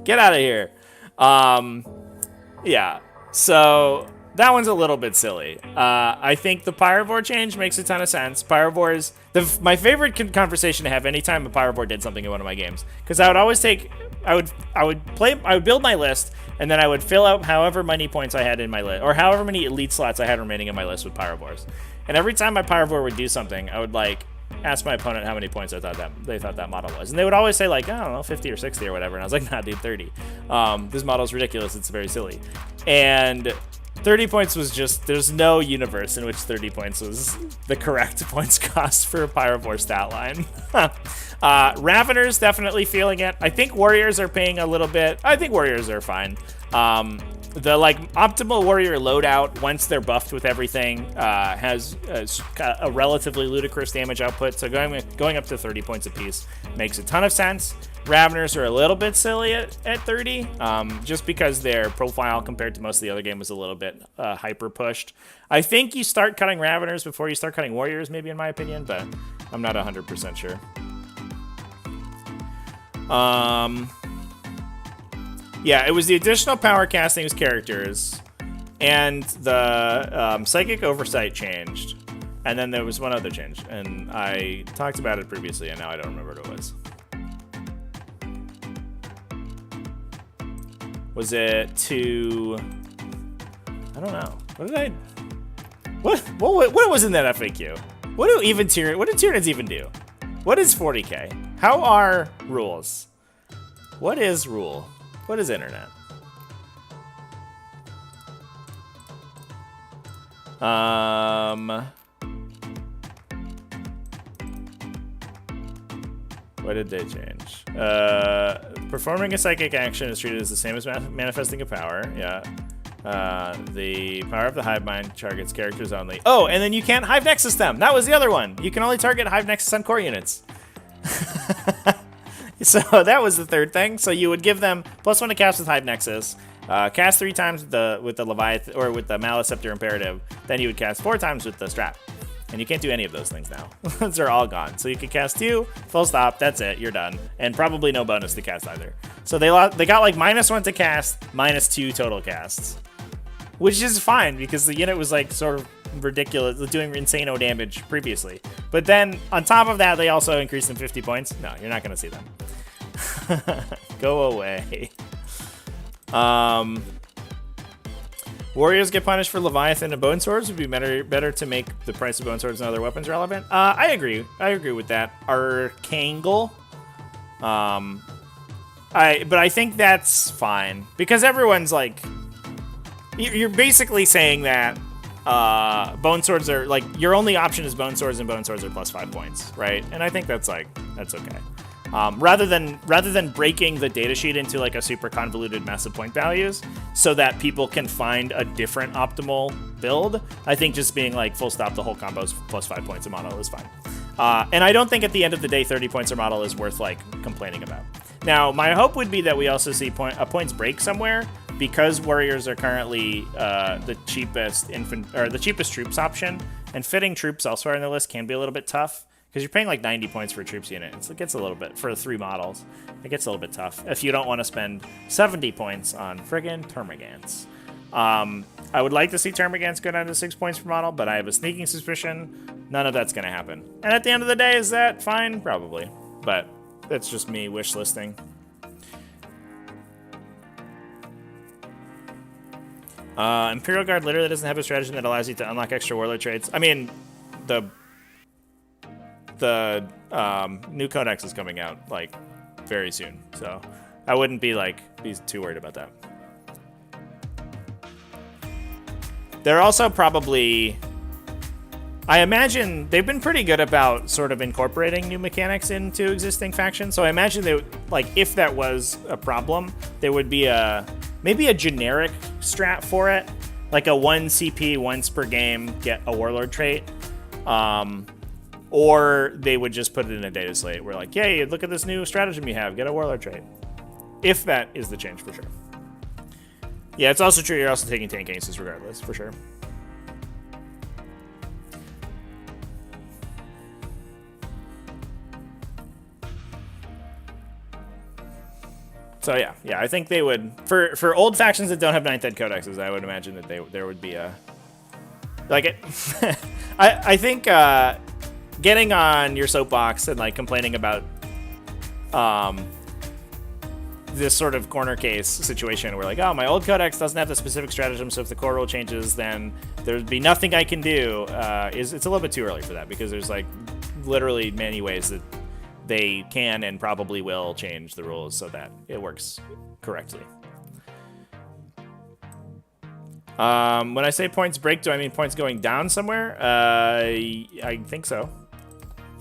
Get out of here. Yeah. So that one's a little bit silly. I think the Pyrovore change makes a ton of sense. Pyrovore's my favorite conversation to have anytime a Pyrovore did something in one of my games, because I would always I would build my list, and then I would fill out however many points I had in my list, or however many elite slots I had remaining in my list with Pyrovores. And every time my Pyrovore would do something, I would like ask my opponent how many points they thought that model was, and they would always say like, I don't know, 50 or 60 or whatever, and I was like, nah, dude, 30. This model's ridiculous. It's very silly. And 30 points was just, there's no universe in which 30 points was the correct points cost for a Pyrovore stat line. Raveners definitely feeling it. I think Warriors are paying a little bit. I think Warriors are fine. The like optimal Warrior loadout, once they're buffed with everything, has a relatively ludicrous damage output. So going up to 30 points apiece makes a ton of sense. Raveners are a little bit silly at 30, just because their profile compared to most of the other game was a little bit hyper pushed. I think you start cutting Raveners before you start cutting Warriors, maybe, in my opinion, but I'm not 100% sure. Yeah, it was the additional power casting as characters, and the psychic oversight changed, and then there was one other change, and I talked about it previously, and now I don't remember what it was. Was it to... I don't know. What did I... What was in that FAQ? What do Tyranids even do? What is 40k? How are rules? What is rule? What is internet? What did they change? Performing a psychic action is treated as the same as manifesting a power. Yeah. The power of the hive mind targets characters only. Oh, and then you can't hive nexus them. That was the other one. You can only target hive nexus on core units. So that was the third thing. So you would give them +1 to cast with hive nexus, cast 3 times with the Leviathan or with the Maleceptor imperative. Then you would cast 4 times with the Strat. And you can't do any of those things now. Those are all gone. So you can cast 2, full stop, that's it, you're done. And probably no bonus to cast either. So they got like -1 to cast, -2 total casts. Which is fine, because the unit was like sort of ridiculous, doing insano damage previously. But then on top of that, they also increased them 50 points. No, you're not gonna see them. Go away. Warriors get punished for Leviathan and Bone Swords. Would be better to make the price of Bone Swords and other weapons relevant. I agree. I agree with that. Archangle. But I think that's fine, because everyone's like, you're basically saying that Bone Swords are like, your only option is Bone Swords, and Bone Swords are +5 points, right? And I think that's okay. Rather than breaking the datasheet into like a super convoluted mess of point values so that people can find a different optimal build, I think just being like full stop, the whole combo is +5 points a model is fine. And I don't think at the end of the day 30 points a model is worth like complaining about. Now, my hope would be that we also see a points break somewhere, because Warriors are currently the cheapest troops option, and fitting troops elsewhere in the list can be a little bit tough, because you're paying like 90 points for a troops unit. It gets a little bit, for 3 models, it gets a little bit tough if you don't want to spend 70 points on friggin' Termagants. I would like to see Termagants go down to 6 points per model, but I have a sneaking suspicion none of that's going to happen. And at the end of the day, is that fine? Probably. But that's just me wish listing. Imperial Guard literally doesn't have a strategy that allows you to unlock extra warlord traits. I mean, the new codex is coming out like very soon, so I wouldn't be too worried about that. They're also probably, I imagine they've been pretty good about sort of incorporating new mechanics into existing factions. So I imagine they would, like, if that was a problem, there would be maybe a generic strat for it, like a 1 CP once per game get a warlord trait, or they would just put it in a data slate where like, yay, look at this new stratagem you have, get a warlord trait. If that is the change, for sure. Yeah, it's also true you're also taking tank aces regardless, for sure. So yeah, I think they would, for old factions that don't have 9th ed codexes, I would imagine that there would be a, like it. I think getting on your soapbox and like complaining about this sort of corner case situation where like, oh, my old codex doesn't have the specific stratagem, so if the core rule changes, then there'd be nothing I can do. It's a little bit too early for that, because there's like literally many ways that they can and probably will change the rules so that it works correctly. When I say points break, do I mean points going down somewhere? I think so.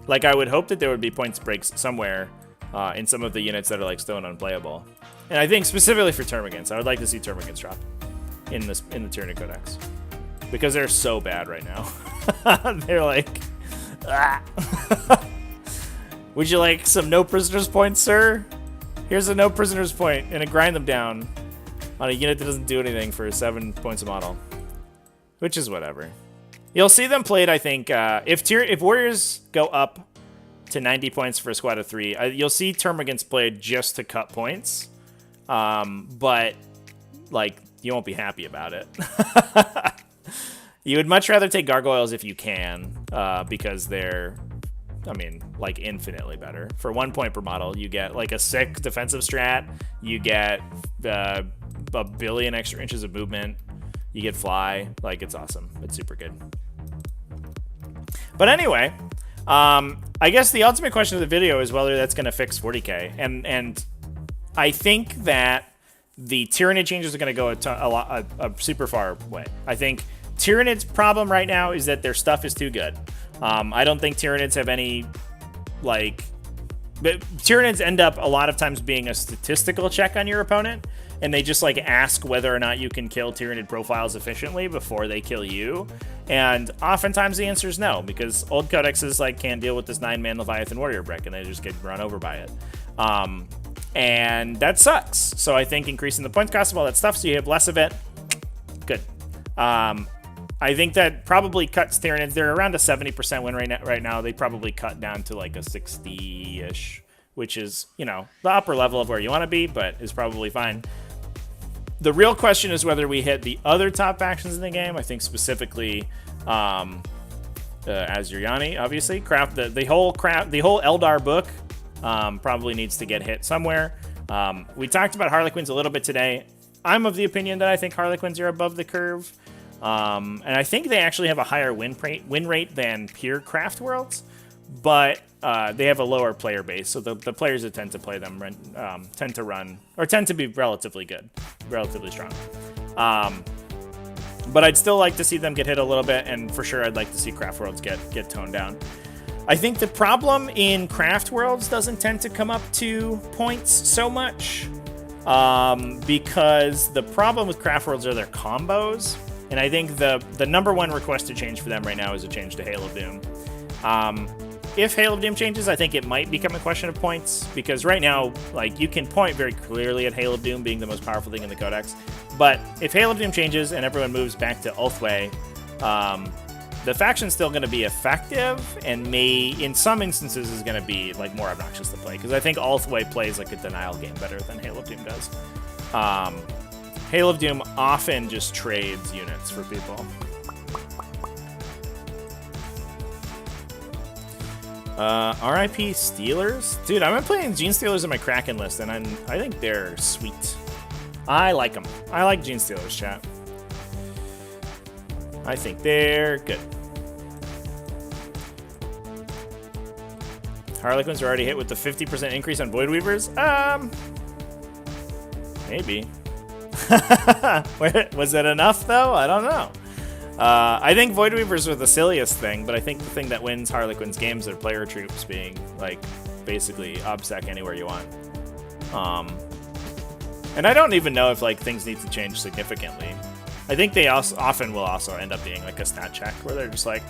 Like, I would hope that there would be points breaks somewhere in some of the units that are like stone unplayable. And I think specifically for Termagants, I would like to see Termagants drop in the Tyranid Codex, because they're so bad right now. They're like, ah. Would you like some no prisoners points, sir? Here's a no prisoners point and a grind them down on a unit that doesn't do anything for 7 points a model, which is whatever. You'll see them played, I think, if Warriors go up to 90 points for a squad of 3, you'll see Termagants played just to cut points, but like you won't be happy about it. You would much rather take Gargoyles if you can, because they're, I mean, like infinitely better. For 1 point per model, you get like a sick defensive strat, you get a billion extra inches of movement, you get fly, like it's awesome. It's super good. But anyway, I guess the ultimate question of the video is whether that's going to fix 40k, and I think that the Tyranid changes are going to go a super far way. I think Tyranid's problem right now is that their stuff is too good. I don't think Tyranids have any, like, but Tyranids end up a lot of times being a statistical check on your opponent, and they just like ask whether or not you can kill Tyranid profiles efficiently before they kill you. And oftentimes the answer is no, because old codexes like can't deal with this 9-man Leviathan Warrior brick, and they just get run over by it. And that sucks. So I think increasing the points cost of all that stuff so you have less of it, good. I think that probably cuts Tyranids. They're around a 70% win rate right now. They probably cut down to like a 60-ish, which is, you know, the upper level of where you want to be, but is probably fine. The real question is whether we hit the other top factions in the game. I think specifically Azuryani, obviously. The whole Eldar book probably needs to get hit somewhere. We talked about Harlequins a little bit today. I'm of the opinion that I think Harlequins are above the curve. And I think they actually have a higher win rate than pure craft worlds, but they have a lower player base, so the players that tend to play them tend to be relatively good, relatively strong. But I'd still like to see them get hit a little bit, and for sure I'd like to see craft worlds get toned down. I think the problem in craft worlds doesn't tend to come up to points so much, because the problem with craft worlds are their combos. And I think the number one requested change for them right now is a change to Hail of Doom. If Hail of Doom changes, I think it might become a question of points, because right now, like, you can point very clearly at Hail of Doom being the most powerful thing in the Codex. But if Hail of Doom changes and everyone moves back to Ulthway, the faction's still going to be effective, and may, in some instances, is going to be like more obnoxious to play, because I think Ulthway plays like a denial game better than Hail of Doom does. Hail of Doom often just trades units for people. RIP Steelers? Dude, I've been playing Gene Steelers in my Kraken list, and I think they're sweet. I like them. I like Gene Steelers, chat. I think they're good. Harlequins are already hit with the 50% increase on Void Weavers? Maybe. Was it enough, though? I don't know. I think Void Weavers are the silliest thing, but I think the thing that wins Harlequin's games are player troops being, like, basically obsec anywhere you want. And I don't even know if, like, things need to change significantly. I think they also often will also end up being, like, a stat check, where they're just like,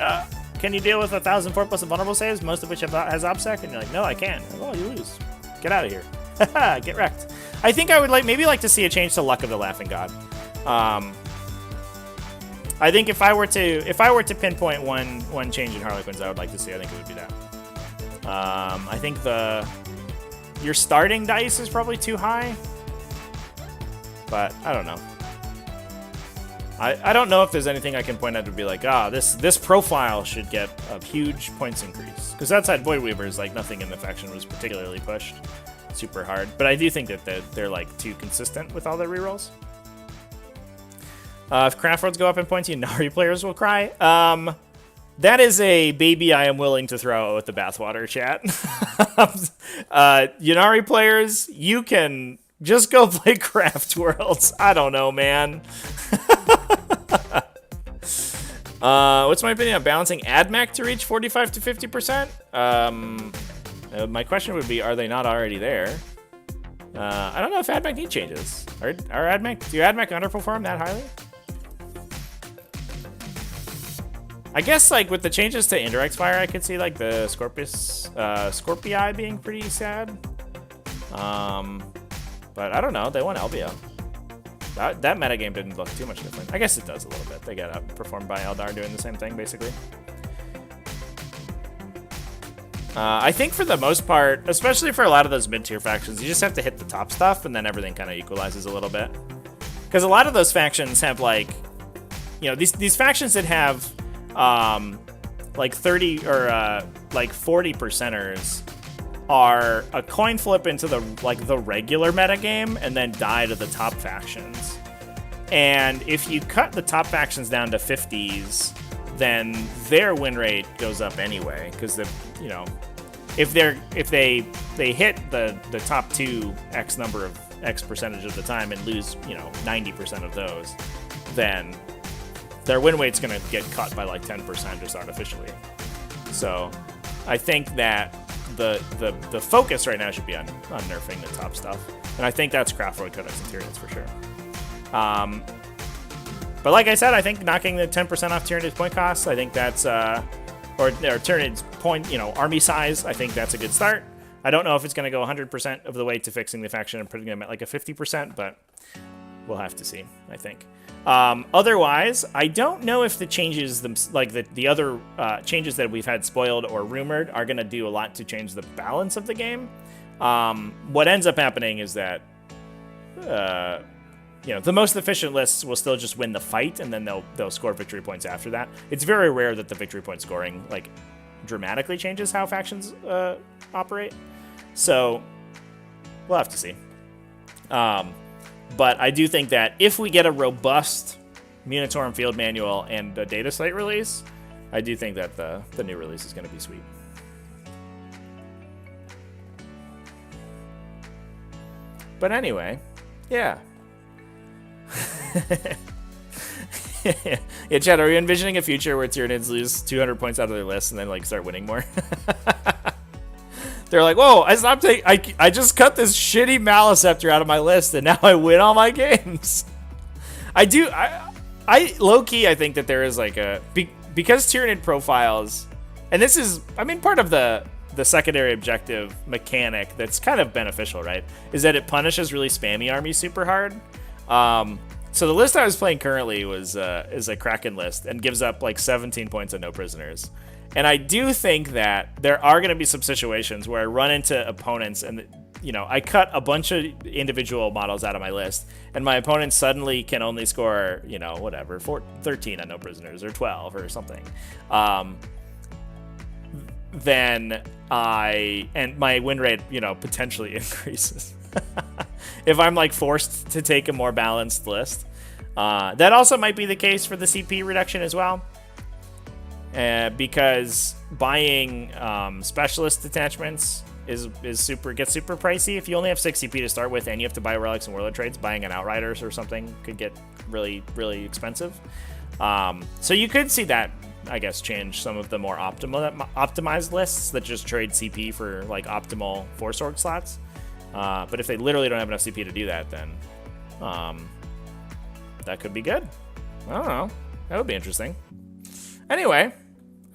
can you deal with 1,004 plus vulnerable saves, most of which has OBSEC? And you're like, no, I can. Like, oh, you lose. Get out of here. Get wrecked. I think I would maybe like to see a change to Luck of the Laughing God. I think if I were to pinpoint one change in Harlequins, I would like to see. I think it would be that. I think your starting dice is probably too high, but I don't know. I don't know if there's anything I can point out to be like, this profile should get a huge points increase. Because outside Void Weavers, like, nothing in the faction was particularly pushed super hard. But I do think that they're like, too consistent with all their rerolls. If Craft Worlds go up in points, Yunari players will cry. That is a baby I am willing to throw with the bathwater, chat. Yunari players, you can just go play Craft Worlds. I don't know, man. What's my opinion on balancing AdMech to reach 45 to 50%? My question would be, are they not already there? I don't know if AdMech need changes. Do AdMech underperform that highly? I guess, like, with the changes to indirect fire, I could see, like, the Scorpii being pretty sad. But I don't know. They won LBO. That metagame didn't look too much different. I guess it does a little bit. They got outperformed by Eldar doing the same thing, basically. I think for the most part, especially for a lot of those mid-tier factions, you just have to hit the top stuff, and then everything kind of equalizes a little bit. Because a lot of those factions have, like, you know, these factions that have, like 30 or like 40 percenters are a coin flip into the regular metagame and then die to the top factions. And if you cut the top factions down to 50s, then their win rate goes up anyway, because if they hit the top two X number of X percentage of the time and lose 90% of those, then their win rate's gonna get cut by like 10% just artificially. So I think that the focus right now should be on nerfing the top stuff, and I think that's Craftworld Codex and Tyranids for sure. But like I said, I think knocking the 10% off Tyranid's point costs, I think that's or Tyranid's point, army size, I think that's a good start. I don't know if it's going to go 100% of the way to fixing the faction and putting them at like a 50%, but we'll have to see, I think. Otherwise, I don't know if the changes, the other changes that we've had spoiled or rumored are going to do a lot to change the balance of the game. What ends up happening is that, the most efficient lists will still just win the fight, and then they'll score victory points after that. It's very rare that the victory point scoring dramatically changes how factions operate. So we'll have to see. But I do think that if we get a robust Munitorum field manual and a data slate release, I do think that the new release is going to be sweet. But anyway, yeah. Yeah, Chad, are you envisioning a future where Tyranids lose 200 points out of their list and then start winning more? They're like, whoa, I just cut this shitty Maliceptor out of my list and now I win all my games. I low-key, I think that there is because Tyranid profiles, and this is, part of the secondary objective mechanic that's kind of beneficial, right, is that it punishes really spammy armies super hard. So the list I was playing currently is a Kraken list and gives up 17 points on no prisoners. And I do think that there are going to be some situations where I run into opponents and, I cut a bunch of individual models out of my list and my opponent suddenly can only score, 13 on no prisoners or 12 or something. Then my win rate, potentially increases. If I'm forced to take a more balanced list. That also might be the case for the CP reduction as well. because buying specialist detachments gets super pricey. If you only have 6 CP to start with and you have to buy relics and warlord trades, buying an outriders or something could get really expensive. So you could see that, I guess, change some of the more optimized lists that just trade CP for like optimal force org slots. But if they literally don't have enough CP to do that, then that could be good. I don't know. That would be interesting. Anyway,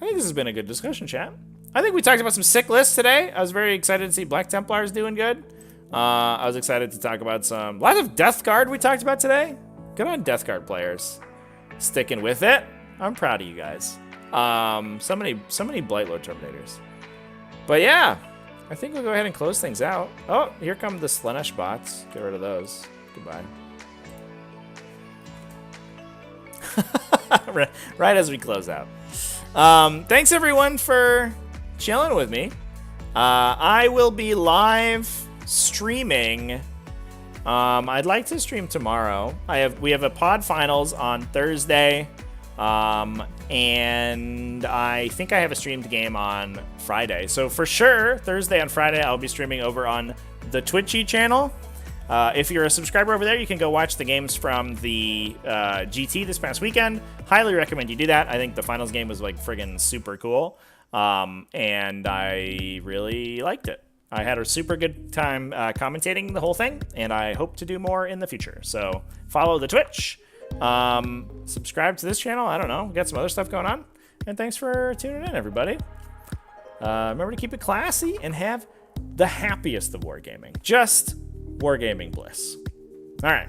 I think this has been a good discussion, chat. I think we talked about some sick lists today. I was very excited to see Black Templars doing good. I was excited to talk about a lot of Death Guard we talked about today. Good on Death Guard players. Sticking with it. I'm proud of you guys. So many Blightlord Terminators. But yeah, I think we'll go ahead and close things out. Oh, here come the Slaanesh bots. Get rid of those. Goodbye. right as we close out. Thanks everyone for chilling with me. I will be live streaming. I'd like to stream tomorrow. We have a pod finals on Thursday. And I think I have a streamed game on Friday. So for sure, Thursday and Friday, I'll be streaming over on the Twitchy channel. If you're a subscriber over there, you can go watch the games from the GT this past weekend. Highly recommend you do that. I think the finals game was like friggin' super cool. And I really liked it. I had a super good time commentating the whole thing, and I hope to do more in the future. So follow the Twitch. Subscribe to this channel. I don't know. We got some other stuff going on. And thanks for tuning in, everybody. Remember to keep it classy and have the happiest of wargaming. Just wargaming bliss. All right.